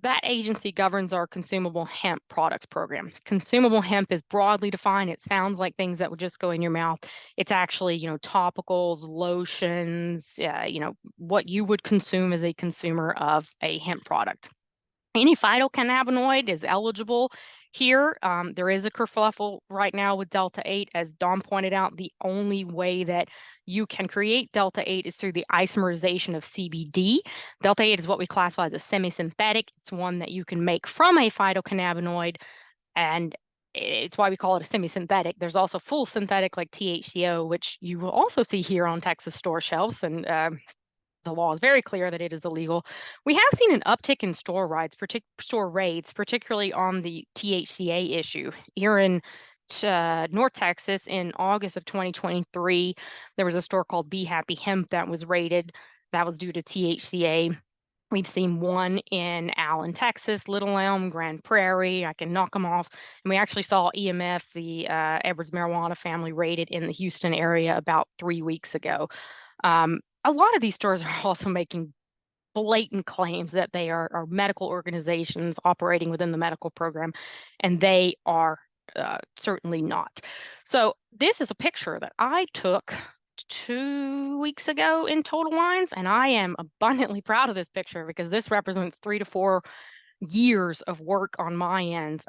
that agency governs our consumable hemp products program. Consumable hemp is broadly defined. It sounds like things that would just go in your mouth. It's actually, topicals, lotions, what you would consume as a consumer of a hemp product. Any phytocannabinoid is eligible here. There is a kerfuffle right now with Delta 8. As Dom pointed out, the only way that you can create Delta 8 is through the isomerization of CBD. Delta 8 is what we classify as a semi-synthetic. It's one that you can make from a phytocannabinoid, and it's why we call it a semi-synthetic. There's also full synthetic like THCO, which you will also see here on Texas store shelves, and the law is very clear that it is illegal. We have seen an uptick in store raids, particularly on the THCA issue. Here in North Texas in August of 2023, there was a store called Be Happy Hemp that was raided. That was due to THCA. We've seen one in Allen, Texas, Little Elm, Grand Prairie. I can knock them off. And we actually saw EMF, the Edwards marijuana family, raided in the Houston area about 3 weeks ago. A lot of these stores are also making blatant claims that they are medical organizations operating within the medical program, and they are certainly not. So this is a picture that I took 2 weeks ago in Total Wines, and I am abundantly proud of this picture because this represents 3 to 4 years of work on my end.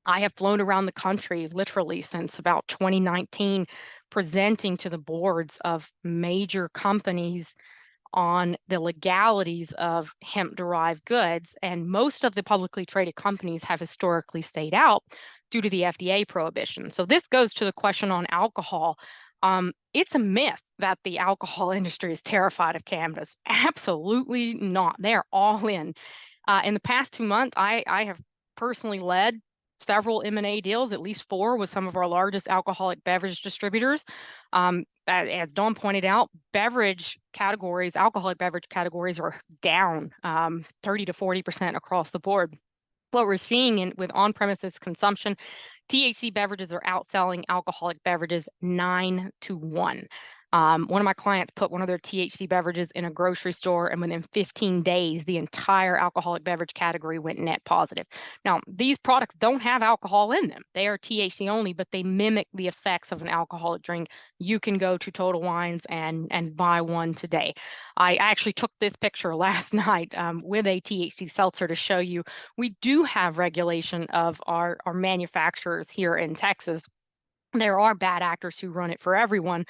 I have flown around the country literally since about 2019, presenting to the boards of major companies on the legalities of hemp-derived goods, and most of the publicly traded companies have historically stayed out due to the FDA prohibition. So this goes to the question on alcohol. It's a myth that the alcohol industry is terrified of cannabis. Absolutely not. They're all in. In the past 2 months, I have personally led several M&A deals, at least 4, with some of our largest alcoholic beverage distributors. As Dawn pointed out, alcoholic beverage categories are down 30 to 40% across the board. What we're seeing with on-premises consumption, THC beverages are outselling alcoholic beverages 9 to 1. One of my clients put one of their THC beverages in a grocery store, and within 15 days, the entire alcoholic beverage category went net positive. Now, these products don't have alcohol in them. They are THC only, but they mimic the effects of an alcoholic drink. You can go to Total Wines and buy one today. I actually took this picture last night with a THC seltzer to show you we do have regulation of our manufacturers here in Texas. There are bad actors who run it for everyone.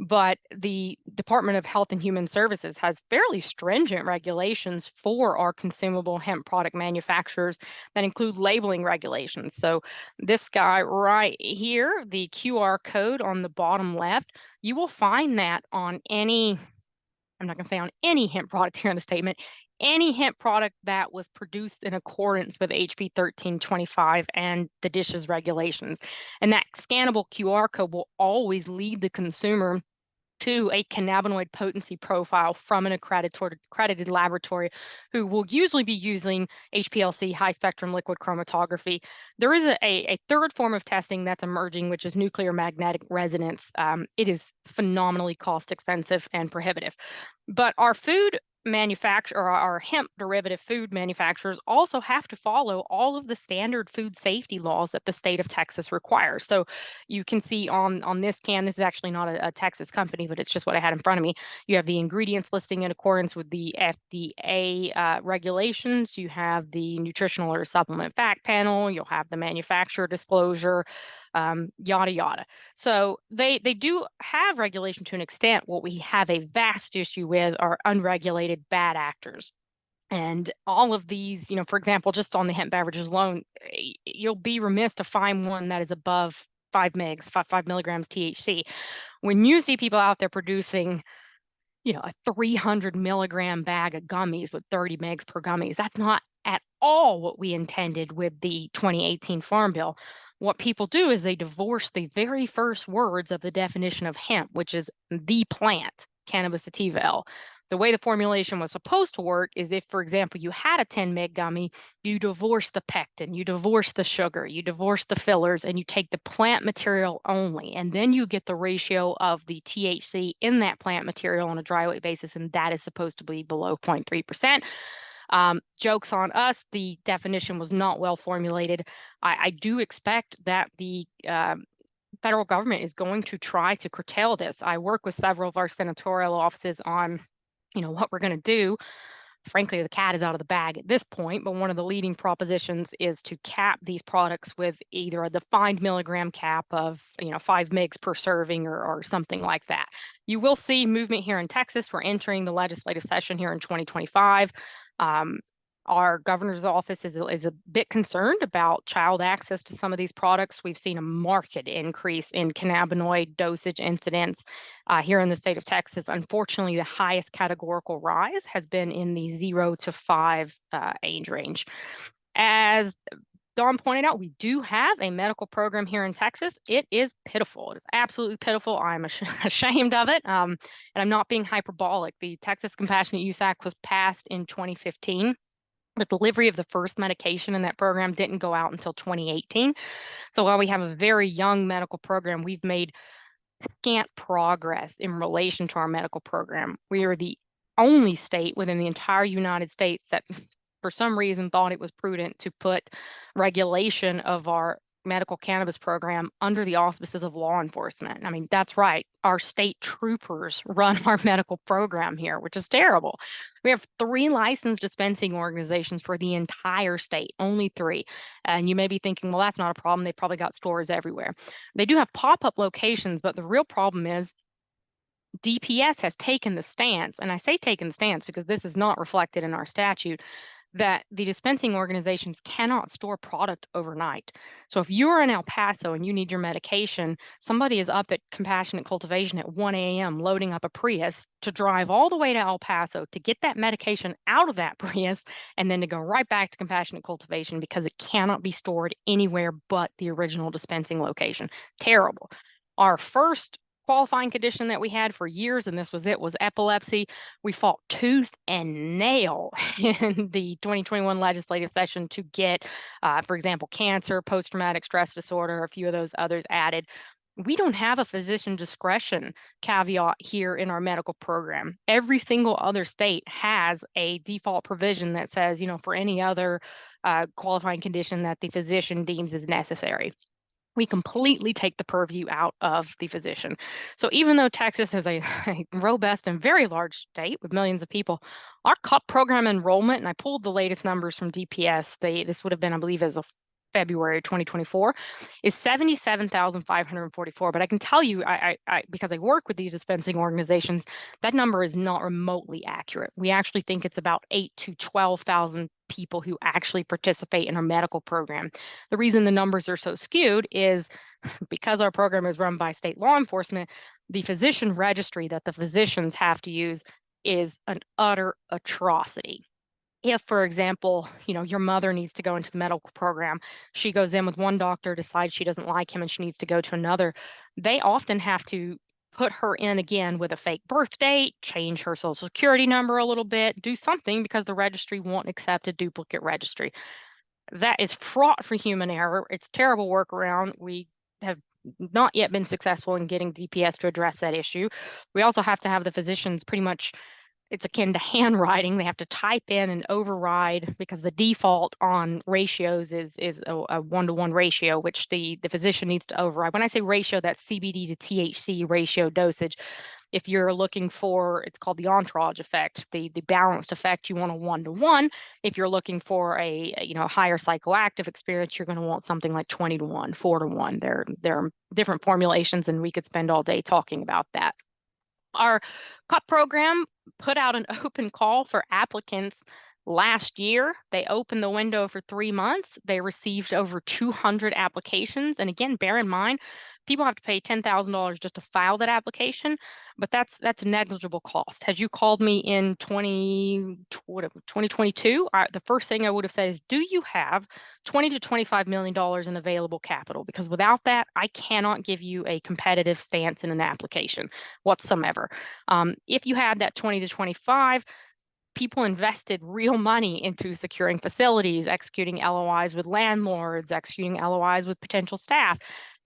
but the Department of Health and Human Services has fairly stringent regulations for our consumable hemp product manufacturers that include labeling regulations. So this guy right here, the QR code on the bottom left, you will find that on any, I'm not going to say on any hemp product here in the statement, any hemp product that was produced in accordance with HB 1325 and the DISH's regulations. And that scannable QR code will always lead the consumer to a cannabinoid potency profile from an accredited laboratory who will usually be using HPLC, high spectrum liquid chromatography. There is a third form of testing that's emerging, which is nuclear magnetic resonance. It is phenomenally cost expensive and prohibitive. But our food manufacturer, our hemp derivative food manufacturers also have to follow all of the standard food safety laws that the state of Texas requires. So you can see on this can, this is actually not a Texas company, but it's just what I had in front of me. You have the ingredients listing in accordance with the FDA regulations. You have the nutritional or supplement fact panel. You'll have the manufacturer disclosure, yada, yada. So they do have regulation to an extent. What we have a vast issue with are unregulated bad actors. And all of these, you know, for example, just on the hemp beverages alone, you'll be remiss to find one that is above 5 milligrams THC. When you see people out there producing, you know, a 300 milligram bag of gummies with 30 megs per gummies, that's not at all what we intended with the 2018 Farm Bill. What people do is they divorce the very first words of the definition of hemp, which is the plant, Cannabis sativa L. The way the formulation was supposed to work is if, for example, you had a 10 meg gummy, you divorce the pectin, you divorce the sugar, you divorce the fillers, and you take the plant material only. And then you get the ratio of the THC in that plant material on a dry weight basis, and that is supposed to be below 0.3%. Jokes on us, the definition was not well formulated. I do expect that the federal government is going to try to curtail this. I work with several of our senatorial offices on, you know, what we're going to do. Frankly, the cat is out of the bag at this point, but one of the leading propositions is to cap these products with either a defined milligram cap of, you know, 5 mgs per serving or something like that. You will see movement here in Texas. We're entering the legislative session here in 2025. Our governor's office is a bit concerned about child access to some of these products. We've seen a marked increase in cannabinoid dosage incidents here in the state of Texas. Unfortunately, the highest categorical rise has been in the 0 to 5 age range. As Dawn pointed out, we do have a medical program here in Texas. It is pitiful. It is absolutely pitiful. I'm ashamed of it, and I'm not being hyperbolic. The Texas Compassionate Use Act was passed in 2015. The delivery of the first medication in that program didn't go out until 2018. So while we have a very young medical program, we've made scant progress in relation to our medical program. We are the only state within the entire United States that for some reason thought it was prudent to put regulation of our medical cannabis program under the auspices of law enforcement. I mean, that's right. Our state troopers run our medical program here, which is terrible. We have 3 licensed dispensing organizations for the entire state, only 3. And you may be thinking, well, that's not a problem. They've probably got stores everywhere. They do have pop-up locations, but the real problem is DPS has taken the stance, and I say taken the stance because this is not reflected in our statute, that the dispensing organizations cannot store product overnight. So if you're in El Paso and you need your medication, somebody is up at Compassionate Cultivation at 1 a.m. loading up a Prius to drive all the way to El Paso to get that medication out of that Prius and then to go right back to Compassionate Cultivation because it cannot be stored anywhere but the original dispensing location. Terrible. Our first qualifying condition that we had for years, and this was it, was epilepsy. We fought tooth and nail in the 2021 legislative session to get, for example, cancer, post-traumatic stress disorder, a few of those others added. We don't have a physician discretion caveat here in our medical program. Every single other state has a default provision that says, you know, for any other qualifying condition that the physician deems is necessary. We completely take the purview out of the physician. So even though Texas is a robust and very large state with millions of people, our CUP program enrollment, and I pulled the latest numbers from DPS, this would have been, I believe, as of February 2024 is 77,544. But I can tell you, I because I work with these dispensing organizations, that number is not remotely accurate. We actually think it's about 8 to 12,000 people who actually participate in our medical program. The reason the numbers are so skewed is because our program is run by state law enforcement. The physician registry that the physicians have to use is an utter atrocity. If, for example, your mother needs to go into the medical program, she goes in with one doctor, decides she doesn't like him and she needs to go to another, they often have to put her in again with a fake birth date, change her social security number a little bit, do something because the registry won't accept a duplicate registry. That is fraught for human error. It's a terrible workaround. We have not yet been successful in getting DPS to address that issue. We also have to have the physicians pretty much, it's akin to handwriting. They have to type in and override because the default on ratios is a 1-to-1 ratio, which the physician needs to override. When I say ratio, that's CBD to THC ratio dosage. If you're looking for, it's called the entourage effect, the balanced effect, you want a 1-to-1. If you're looking for a higher psychoactive experience, you're going to want something like 20-to-1, 4-to-1. There are different formulations, and we could spend all day talking about that. Our CUP program put out an open call for applicants last year. They opened the window for 3 months. They received over 200 applications. And again, bear in mind, people have to pay $10,000 just to file that application, but that's a negligible cost. Had you called me in 2022, the first thing I would have said is, do you have $20 to $25 million in available capital? Because without that, I cannot give you a competitive stance in an application whatsoever. If you had that 20 to 25, people invested real money into securing facilities, executing LOIs with landlords, executing LOIs with potential staff.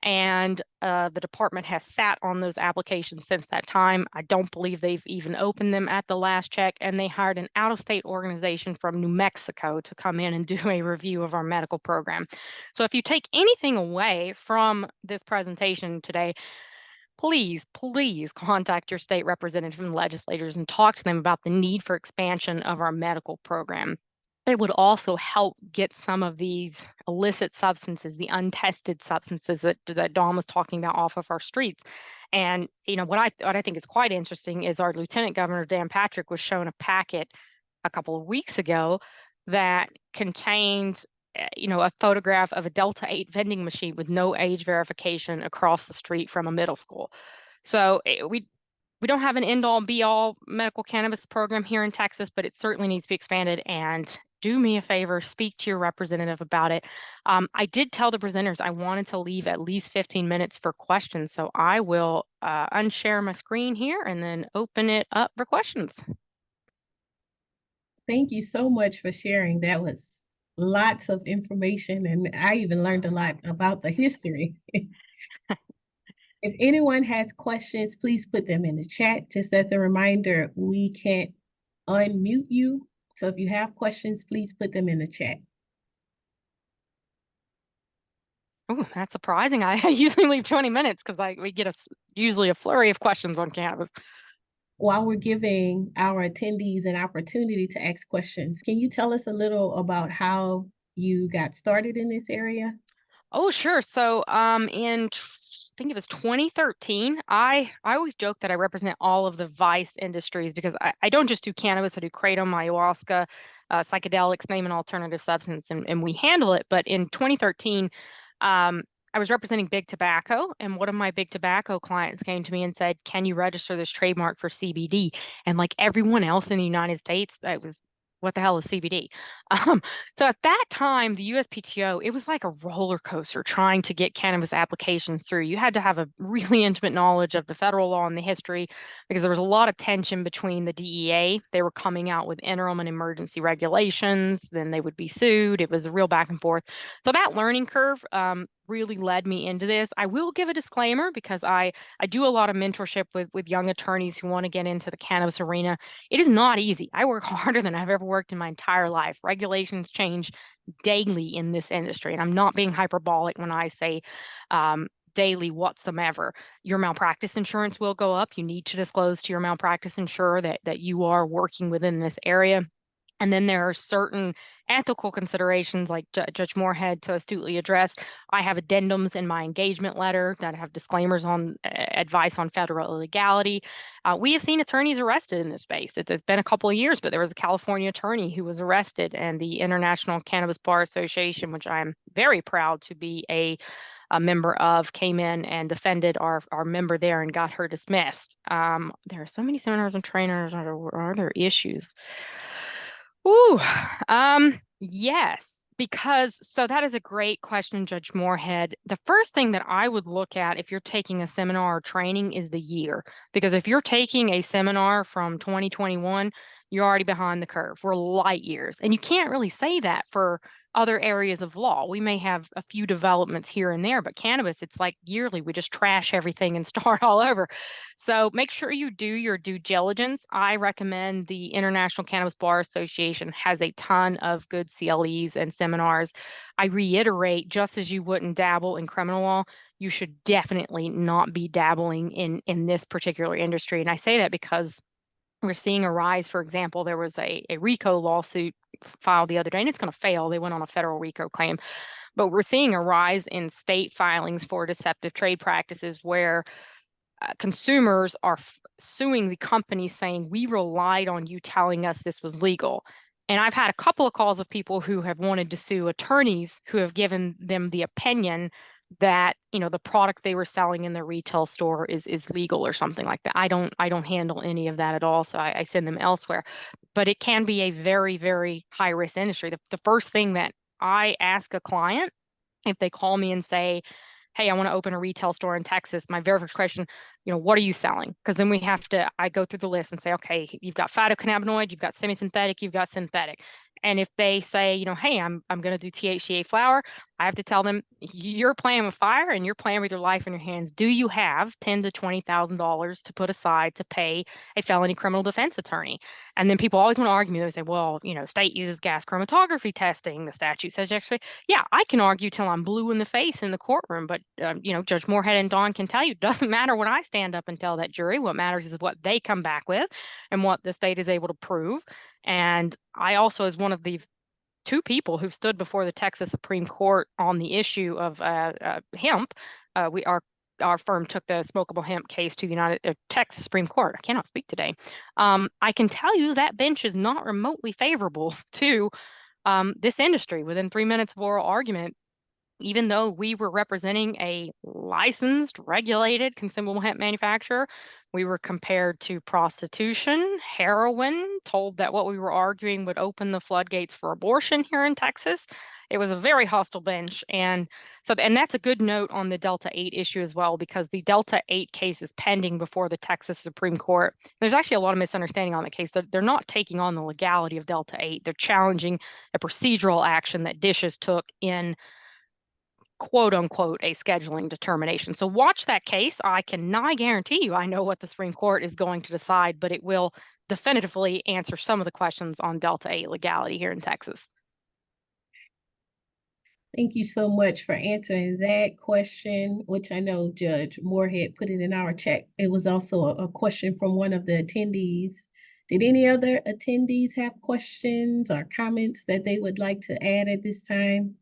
And the department has sat on those applications since that time. I don't believe they've even opened them at the last check. And they hired an out-of-state organization from New Mexico to come in and do a review of our medical program. So if you take anything away from this presentation today, please contact your state representative and legislators and talk to them about the need for expansion of our medical program. It would also help get some of these illicit substances, the untested substances that Dawn was talking about, off of our streets. And what I think is quite interesting is our Lieutenant Governor Dan Patrick was shown a packet a couple of weeks ago that contained a photograph of a Delta 8 vending machine with no age verification across the street from a middle school. So we don't have an end-all be-all medical cannabis program here in Texas, but it certainly needs to be expanded. And do me a favor, speak to your representative about it. I did tell the presenters I wanted to leave at least 15 minutes for questions. So I will unshare my screen here and then open it up for questions. Thank you so much for sharing. That was lots of information, and I even learned a lot about the history. If anyone has questions, please put them in the chat. Just as a reminder, we can't unmute you. So if you have questions, please put them in the chat. Oh, that's surprising. I usually leave 20 minutes because we get usually a flurry of questions on cannabis. While we're giving our attendees an opportunity to ask questions, can you tell us a little about how you got started in this area? Oh, sure. So I think it was 2013. I always joke that I represent all of the vice industries because I don't just do cannabis. I do kratom, ayahuasca, psychedelics, name an alternative substance, and we handle it. But in 2013, I was representing big tobacco, and one of my big tobacco clients came to me and said, can you register this trademark for CBD? And like everyone else in the United States, I was, what the hell is CBD? So at that time, the USPTO, it was like a roller coaster trying to get cannabis applications through. You had to have a really intimate knowledge of the federal law and the history because there was a lot of tension between the DEA. They were coming out with interim and emergency regulations, then they would be sued. It was a real back and forth. So that learning curve really led me into this. I will give a disclaimer because I do a lot of mentorship with young attorneys who want to get into the cannabis arena. It is not easy. I work harder than I've ever worked in my entire life. Regulations change daily in this industry, and I'm not being hyperbolic when I say daily whatsoever. Your malpractice insurance will go up. You need to disclose to your malpractice insurer that you are working within this area. And then there are certain ethical considerations like Judge Moorehead so astutely addressed. I have addendums in my engagement letter that have disclaimers on advice on federal illegality. We have seen attorneys arrested in this space. It's been a couple of years, but there was a California attorney who was arrested, and the International Cannabis Bar Association, which I'm very proud to be a member of, came in and defended our member there and got her dismissed. There are so many seminars and trainers. Are there issues? Ooh, yes, because so that is a great question, Judge Moorehead. The first thing that I would look at if you're taking a seminar or training is the year, because if you're taking a seminar from 2021, you're already behind the curve. We're light years, and you can't really say that for other areas of law. We may have a few developments here and there, but cannabis, it's like yearly, we just trash everything and start all over. So make sure you do your due diligence. I recommend the International Cannabis Bar Association has a ton of good CLEs and seminars. I reiterate, just as you wouldn't dabble in criminal law, you should definitely not be dabbling in this particular industry. And I say that because we're seeing a rise. For example, there was a RICO lawsuit filed the other day, and it's going to fail. They went on a federal RICO claim. But we're seeing a rise in state filings for deceptive trade practices where consumers are suing the companies saying, we relied on you telling us this was legal. And I've had a couple of calls of people who have wanted to sue attorneys who have given them the opinion that, you know, the product they were selling in their retail store is legal or something like that. I don't handle any of that at all, so I send them elsewhere. But it can be a very, very high risk industry. The first thing that I ask a client, if they call me and say, hey, I want to open a retail store in Texas, my very first question, you know, what are you selling? Because then I go through the list and say, okay, you've got phytocannabinoid, you've got semi-synthetic, you've got synthetic. And if they say, you know, hey, I'm going to do THCA flower, I have to tell them, you're playing with fire and you're playing with your life in your hands. Do you have $10,000 to $20,000 to put aside to pay a felony criminal defense attorney? And then people always want to argue me. They say, well, you know, state uses gas chromatography testing. The statute says actually, yeah, I can argue till I'm blue in the face in the courtroom. But, you know, Judge Moorehead and Dawn can tell you, it doesn't matter when I stand up and tell that jury. What matters is what they come back with and what the state is able to prove. And I also, as one of the two people who've stood before the Texas Supreme Court on the issue of hemp, our firm took the smokable hemp case to the Texas Supreme Court. I cannot speak today. I can tell you that bench is not remotely favorable to this industry. Within 3 minutes of oral argument, even though we were representing a licensed, regulated consumable hemp manufacturer, we were compared to prostitution, heroin, told that what we were arguing would open the floodgates for abortion here in Texas. It was a very hostile bench. And that's a good note on the Delta 8 issue as well, because the Delta 8 case is pending before the Texas Supreme Court. There's actually a lot of misunderstanding on the case. They're not taking on the legality of Delta 8. They're challenging a procedural action that Dishes took in quote unquote a scheduling determination. So watch that case. I cannot guarantee you I know what the Supreme Court is going to decide, but it will definitively answer some of the questions on Delta 8 legality here in Texas. Thank you so much for answering that question, which I know Judge Moorehead put it in our chat. It was also a question from one of the attendees. Did any other attendees have questions or comments that they would like to add at this time?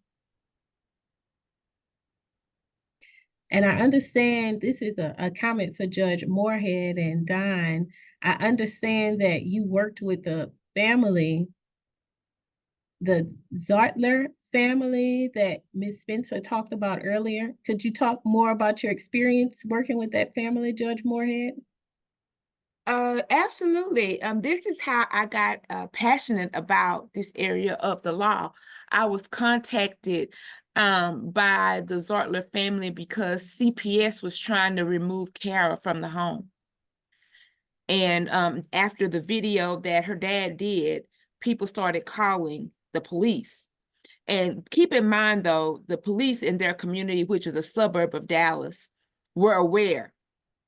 And I understand this is a comment for Judge Moorehead and Don. I understand that you worked with the family, the Zartler family that Ms. Spencer talked about earlier. Could you talk more about your experience working with that family, Judge Moorehead? Absolutely. This is how I got passionate about this area of the law. I was contacted by the Zartler family because CPS was trying to remove Kara from the home. And after the video that her dad did, people started calling the police. And keep in mind, though, the police in their community, which is a suburb of Dallas, were aware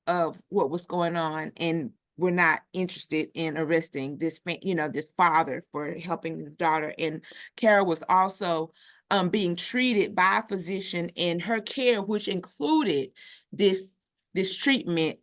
of what was going on and were not interested in arresting this, this father for helping the daughter. And Kara was also being treated by a physician, and her care, which included this treatment,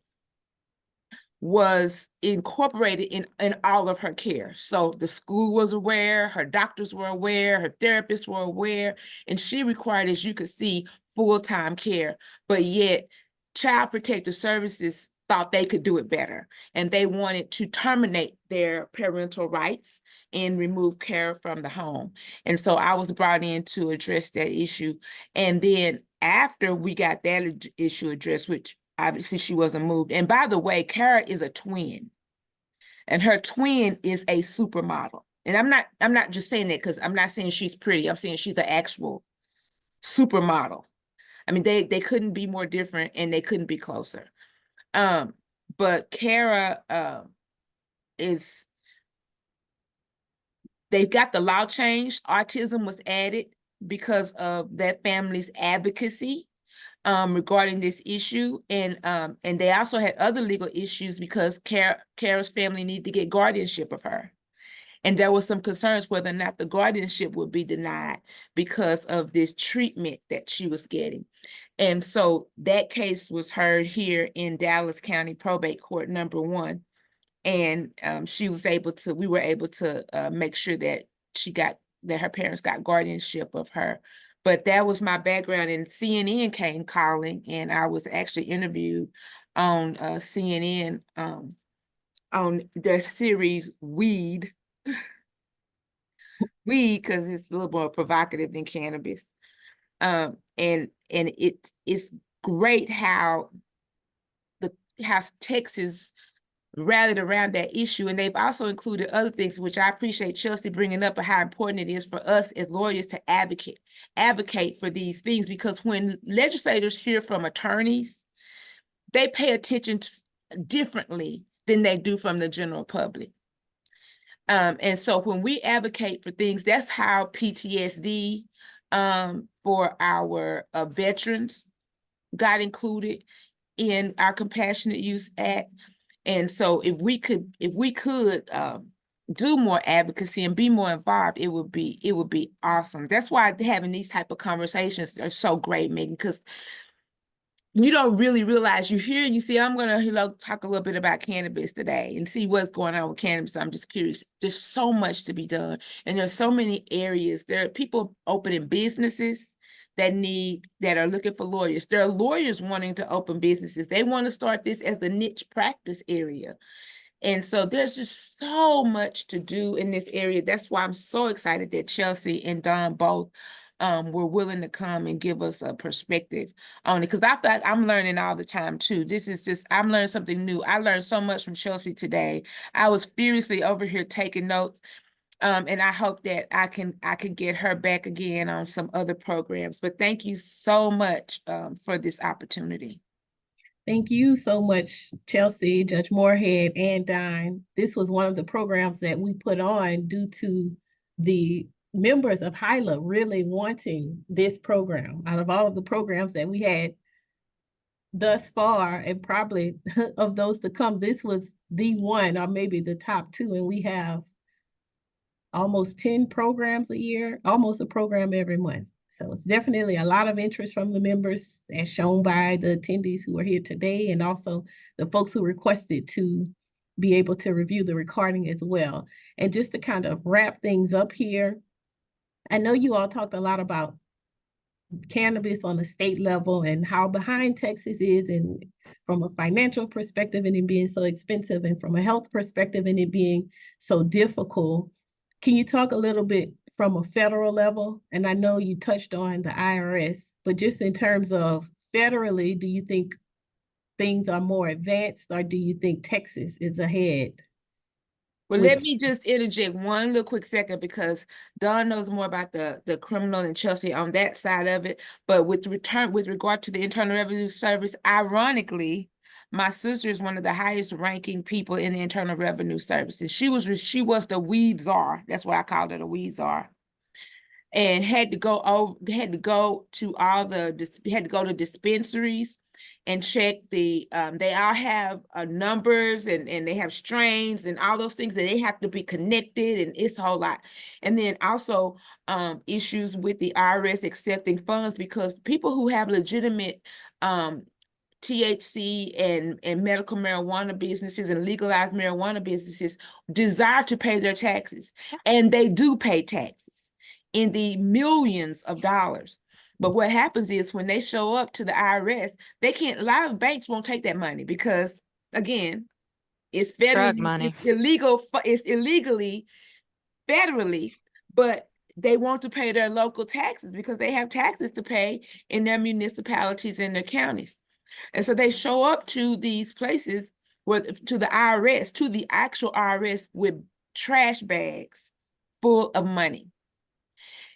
was incorporated in all of her care. So the school was aware, her doctors were aware, her therapists were aware, and she required, as you could see, full-time care. But yet Child Protective Services thought they could do it better, and they wanted to terminate their parental rights and remove care from the home. And so I was brought in to address that issue. And then after we got that issue addressed, which obviously she wasn't moved. And by the way, Kara is a twin, and her twin is a supermodel. And I'm not just saying that because I'm not saying she's pretty. I'm saying she's an actual supermodel. I mean, they couldn't be more different, and they couldn't be closer. But Kara they've got the law changed. Autism was added because of that family's advocacy regarding this issue. And they also had other legal issues because Kara's family needed to get guardianship of her. And there was some concerns whether or not the guardianship would be denied because of this treatment that she was getting. And so that case was heard here in Dallas County Probate Court #1. And we were able to make sure that her parents got guardianship of her. But that was my background, and CNN came calling, and I was actually interviewed on CNN on their series Weed, because it's a little more provocative than cannabis. And it's great how Texas rallied around that issue. And they've also included other things, which I appreciate Chelsea bringing up, and how important it is for us as lawyers to advocate for these things, because when legislators hear from attorneys, they pay attention differently than they do from the general public. And so when we advocate for things, that's how PTSD for our veterans got included in our Compassionate Use Act. And so if we could do more advocacy and be more involved, it would be awesome. That's why having these type of conversations are so great, Megan, because you don't really realize, you hear and you see. I'm gonna talk a little bit about cannabis today and see what's going on with cannabis. I'm just curious. There's so much to be done, and there's so many areas. There are people opening businesses that are looking for lawyers. There are lawyers wanting to open businesses. They want to start this as a niche practice area. And so there's just so much to do in this area. That's why I'm so excited that Chelsea and Don both were willing to come and give us a perspective on it. Because I feel like I'm learning all the time too. I'm learning something new. I learned so much from Chelsea today. I was furiously over here taking notes. And I hope that I can get her back again on some other programs. But thank you so much for this opportunity. Thank you so much, Chelsea, Judge Moorehead, and Don. This was one of the programs that we put on due to the members of HYLA really wanting this program. Out of all of the programs that we had thus far, and probably of those to come, this was the one, or maybe the top 2, and we have almost 10 programs a year, almost a program every month. So it's definitely a lot of interest from the members, as shown by the attendees who are here today, and also the folks who requested to be able to review the recording as well. And just to kind of wrap things up here, I know you all talked a lot about cannabis on the state level and how behind Texas is, and from a financial perspective and it being so expensive, and from a health perspective and it being so difficult. Can you talk a little bit from a federal level? And I know you touched on the IRS, but just in terms of federally, do you think things are more advanced, or do you think Texas is ahead? Well, let me just interject one little quick second, because Don knows more about the criminal than Chelsea on that side of it. But with regard to the Internal Revenue Service, ironically, my sister is one of the highest ranking people in the Internal Revenue Services. She was the weed czar. That's why I called her the weed czar. And had to go to dispensaries and check they all have numbers and they have strains and all those things that they have to be connected, and it's a whole lot. And then also issues with the IRS accepting funds, because people who have legitimate THC and medical marijuana businesses and legalized marijuana businesses desire to pay their taxes, and they do pay taxes in the millions of dollars. But what happens is when they show up to the IRS, they can't, a lot of banks won't take that money because, again, it's Drug federally, money. it's illegal, it's illegally, federally, but they want to pay their local taxes because they have taxes to pay in their municipalities and their counties. And so they show up to these places, to the IRS, to the actual IRS with trash bags full of money.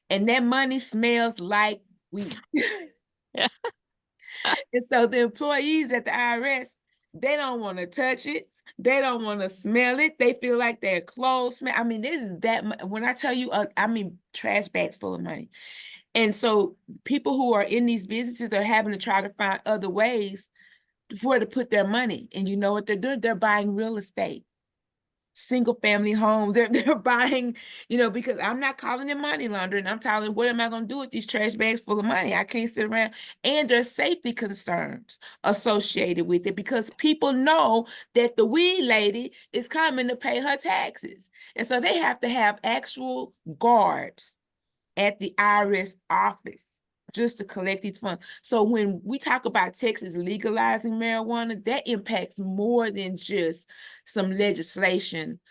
And that money smells like weed. Yeah. And so the employees at the IRS, they don't want to touch it. They don't want to smell it. They feel like their clothes smell. I mean, this is that, when I tell you, I mean, trash bags full of money. And so people who are in these businesses are having to try to find other ways where to put their money. And you know what they're doing? They're buying real estate, single family homes. They're buying, you know, because I'm not calling it money laundering. I'm telling them, what am I going to do with these trash bags full of money? I can't sit around. And there's safety concerns associated with it because people know that the weed lady is coming to pay her taxes. And so they have to have actual guards at the IRS office just to collect these funds. So when we talk about Texas legalizing marijuana, that impacts more than just some legislation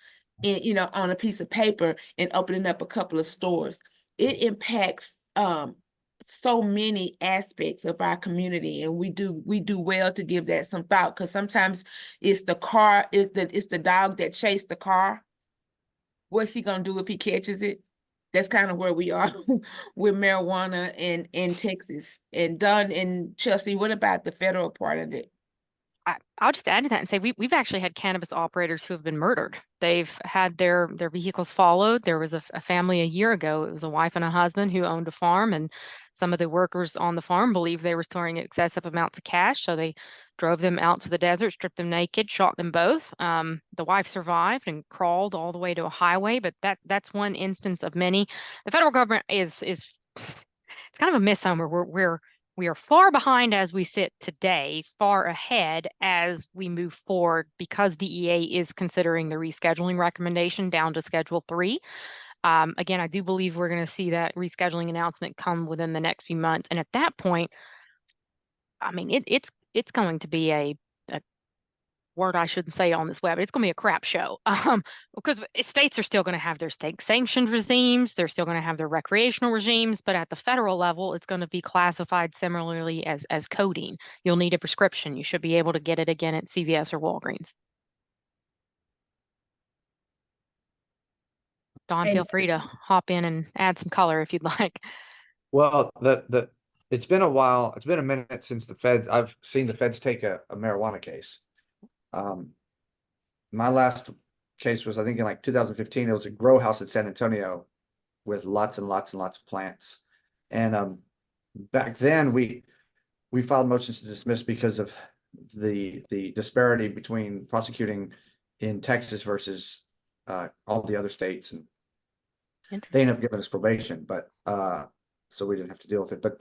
in, you know, on a piece of paper and opening up a couple of stores. It impacts so many aspects of our community, and we do well to give that some thought, because sometimes it's the car, it's the dog that chased the car. What's he gonna do if he catches it? That's kind of where we are with marijuana in Texas. And Don and Chelsea, what about the federal part of it? I'll just add to that and say we've actually had cannabis operators who have been murdered. They've had their vehicles followed. There was a family a year ago. It was a wife and a husband who owned a farm, and some of the workers on the farm believed they were storing excessive amounts of cash, so they drove them out to the desert, stripped them naked, shot them both. The wife survived and crawled all the way to a highway, but that's one instance of many. The federal government is it's kind of a misnomer. We are far behind as we sit today, far ahead as we move forward, because DEA is considering the rescheduling recommendation down to Schedule 3. Again, I do believe we're going to see that rescheduling announcement come within the next few months. And at that point, I mean, it's going to be a word I shouldn't say on this web, it's going to be a crap show. Because states are still going to have their state sanctioned regimes, they're still going to have their recreational regimes, but at the federal level, it's going to be classified similarly as codeine. You'll need a prescription. You should be able to get it again at CVS or Walgreens. Don, feel free to hop in and add some color if you'd like. Well, it's been a while. It's been a minute since I've seen the feds take a marijuana case. My last case was, I think, in like 2015. It was a grow house in San Antonio with lots and lots and lots of plants. And back then we filed motions to dismiss because of the disparity between prosecuting in Texas versus all the other states, and they ended up giving us probation, but so we didn't have to deal with it. But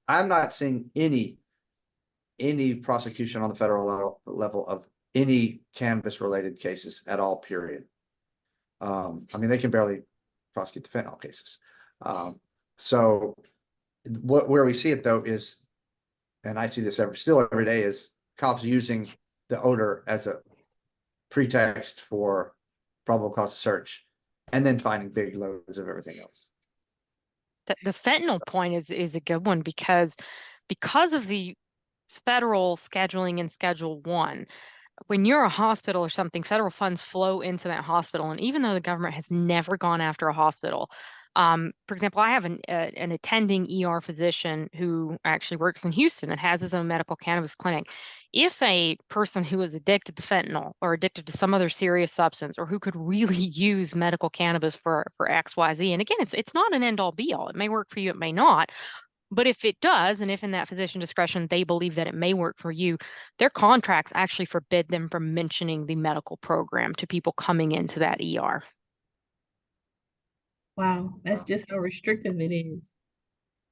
I'm not seeing any prosecution on the federal level of any cannabis related cases at all, period. I mean, they can barely prosecute the fentanyl cases. So where we see it though is, and I see this every day, is cops using the odor as a pretext for probable cause to search, and then finding big loads of everything else. The fentanyl point is a good one because of the federal scheduling in Schedule 1. When you're a hospital or something, federal funds flow into that hospital. And even though the government has never gone after a hospital, for example, I have an attending ER physician who actually works in Houston and has his own medical cannabis clinic. If a person who is addicted to fentanyl or addicted to some other serious substance, or who could really use medical cannabis for XYZ, and again, it's not an end all be all. It may work for you, it may not. But if it does, and if in that physician discretion they believe that it may work for you, their contracts actually forbid them from mentioning the medical program to people coming into that ER. Wow, that's just how restrictive it is.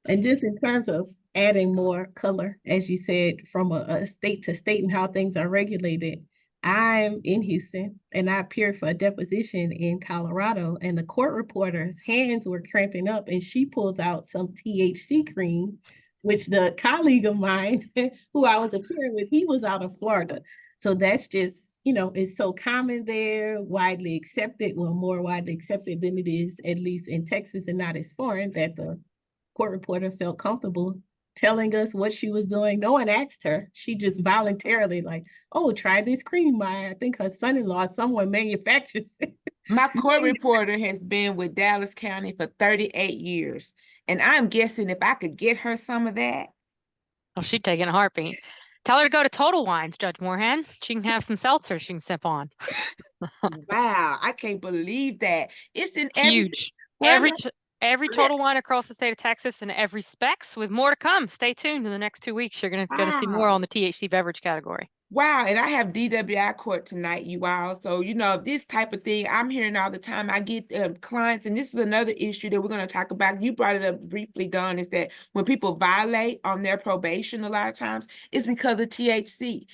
And just in terms of adding more color, as you said, from a state to state and how things are regulated, I'm in Houston and I appeared for a deposition in Colorado, and the court reporter's hands were cramping up and she pulls out some THC cream, which the colleague of mine who I was appearing with, he was out of Florida. So that's just, you know, it's so common there, widely accepted, well, more widely accepted than it is, at least in Texas, and not as foreign, that the court reporter felt comfortable telling us what she was doing. No one asked her. She just voluntarily like, oh, try this cream. I think her son-in-law, someone manufactures it. My court reporter has been with Dallas County for 38 years. And I'm guessing if I could get her some of that. Oh, she'd take it in a heartbeat. Tell her to go to Total Wines, Judge Moorehead. She can have some seltzer she can sip on. Wow, I can't believe that. It's in Huge. Every Total Wine across the state of Texas and every Specs, with more to come. Stay tuned in the next 2 weeks. You're gonna see more on the THC beverage category. Wow, and I have DWI court tonight, you all. So, you know, this type of thing I'm hearing all the time. I get clients, and this is another issue that we're going to talk about. You brought it up briefly, Dawn, is that when people violate on their probation, a lot of times it's because of THC.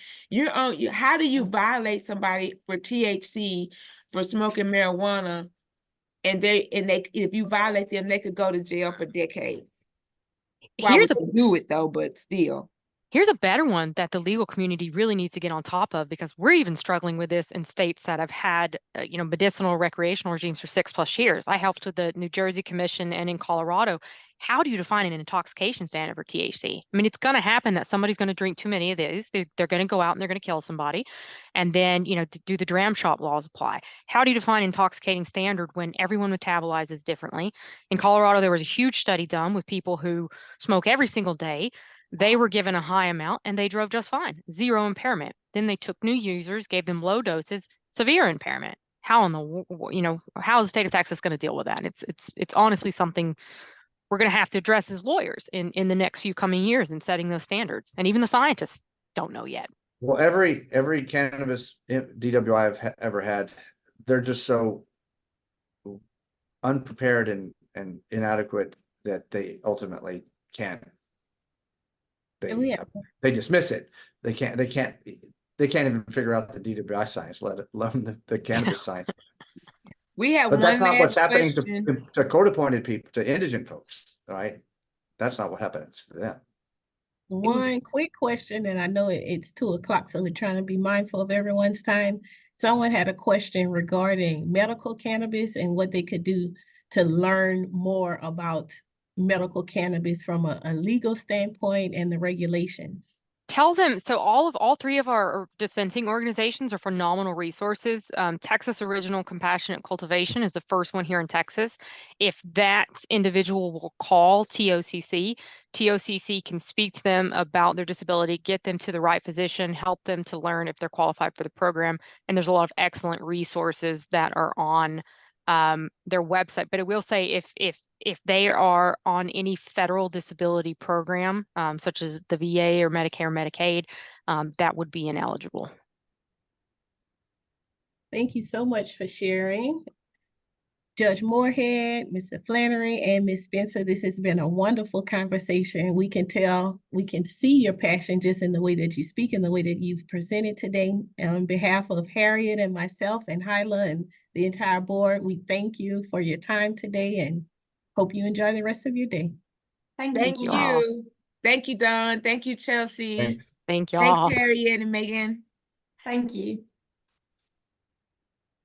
How do you violate somebody for THC for smoking marijuana? And if you violate them, they could go to jail for decades. Why would they do it though? But still. Here's a better one that the legal community really needs to get on top of, because we're even struggling with this in states that have had, medicinal recreational regimes for 6+ years. I helped with the New Jersey Commission and in Colorado. How do you define an intoxication standard for THC? I mean, it's going to happen that somebody's going to drink too many of these. They're going to go out and they're going to kill somebody. And then, do the dram shop laws apply? How do you define intoxicating standard when everyone metabolizes differently? In Colorado, there was a huge study done with people who smoke every single day. They were given a high amount and they drove just fine, zero impairment. Then they took new users, gave them low doses, severe impairment. How how is the state of Texas going to deal with that? It's honestly something we're going to have to address as lawyers in the next few coming years in setting those standards. And even the scientists don't know yet. Well, every cannabis DWI I've ever had, they're just so unprepared and inadequate that they ultimately can't. They dismiss it. They can't even figure out the DWI science, let alone the cannabis science. We have But that's not what's happening question. to court-appointed people, to indigent folks, right? That's not what happens to them. One quick question, and I know it's 2:00, so we're trying to be mindful of everyone's time. Someone had a question regarding medical cannabis and what they could do to learn more about medical cannabis from a legal standpoint and the regulations. Tell them, so all three of our dispensing organizations are phenomenal resources. Texas Original Compassionate Cultivation is the first one here in Texas. If that individual will call TOCC can speak to them about their disability, get them to the right physician, help them to learn if they're qualified for the program. And there's a lot of excellent resources that are on their website. But I will say if they are on any federal disability program, such as the VA or Medicare or Medicaid, that would be ineligible. Thank you so much for sharing. Judge Moorehead, Mr. Flanary, and Ms. Spencer, this has been a wonderful conversation. We can see your passion just in the way that you speak and the way that you've presented today. On behalf of Harriet and myself and HYLA and the entire board, we thank you for your time today and hope you enjoy the rest of your day. Thank you. Thank you, Dawn. Thank you, Chelsea. Thanks. Thank y'all. Thanks, Harriet and Megan. Thank you.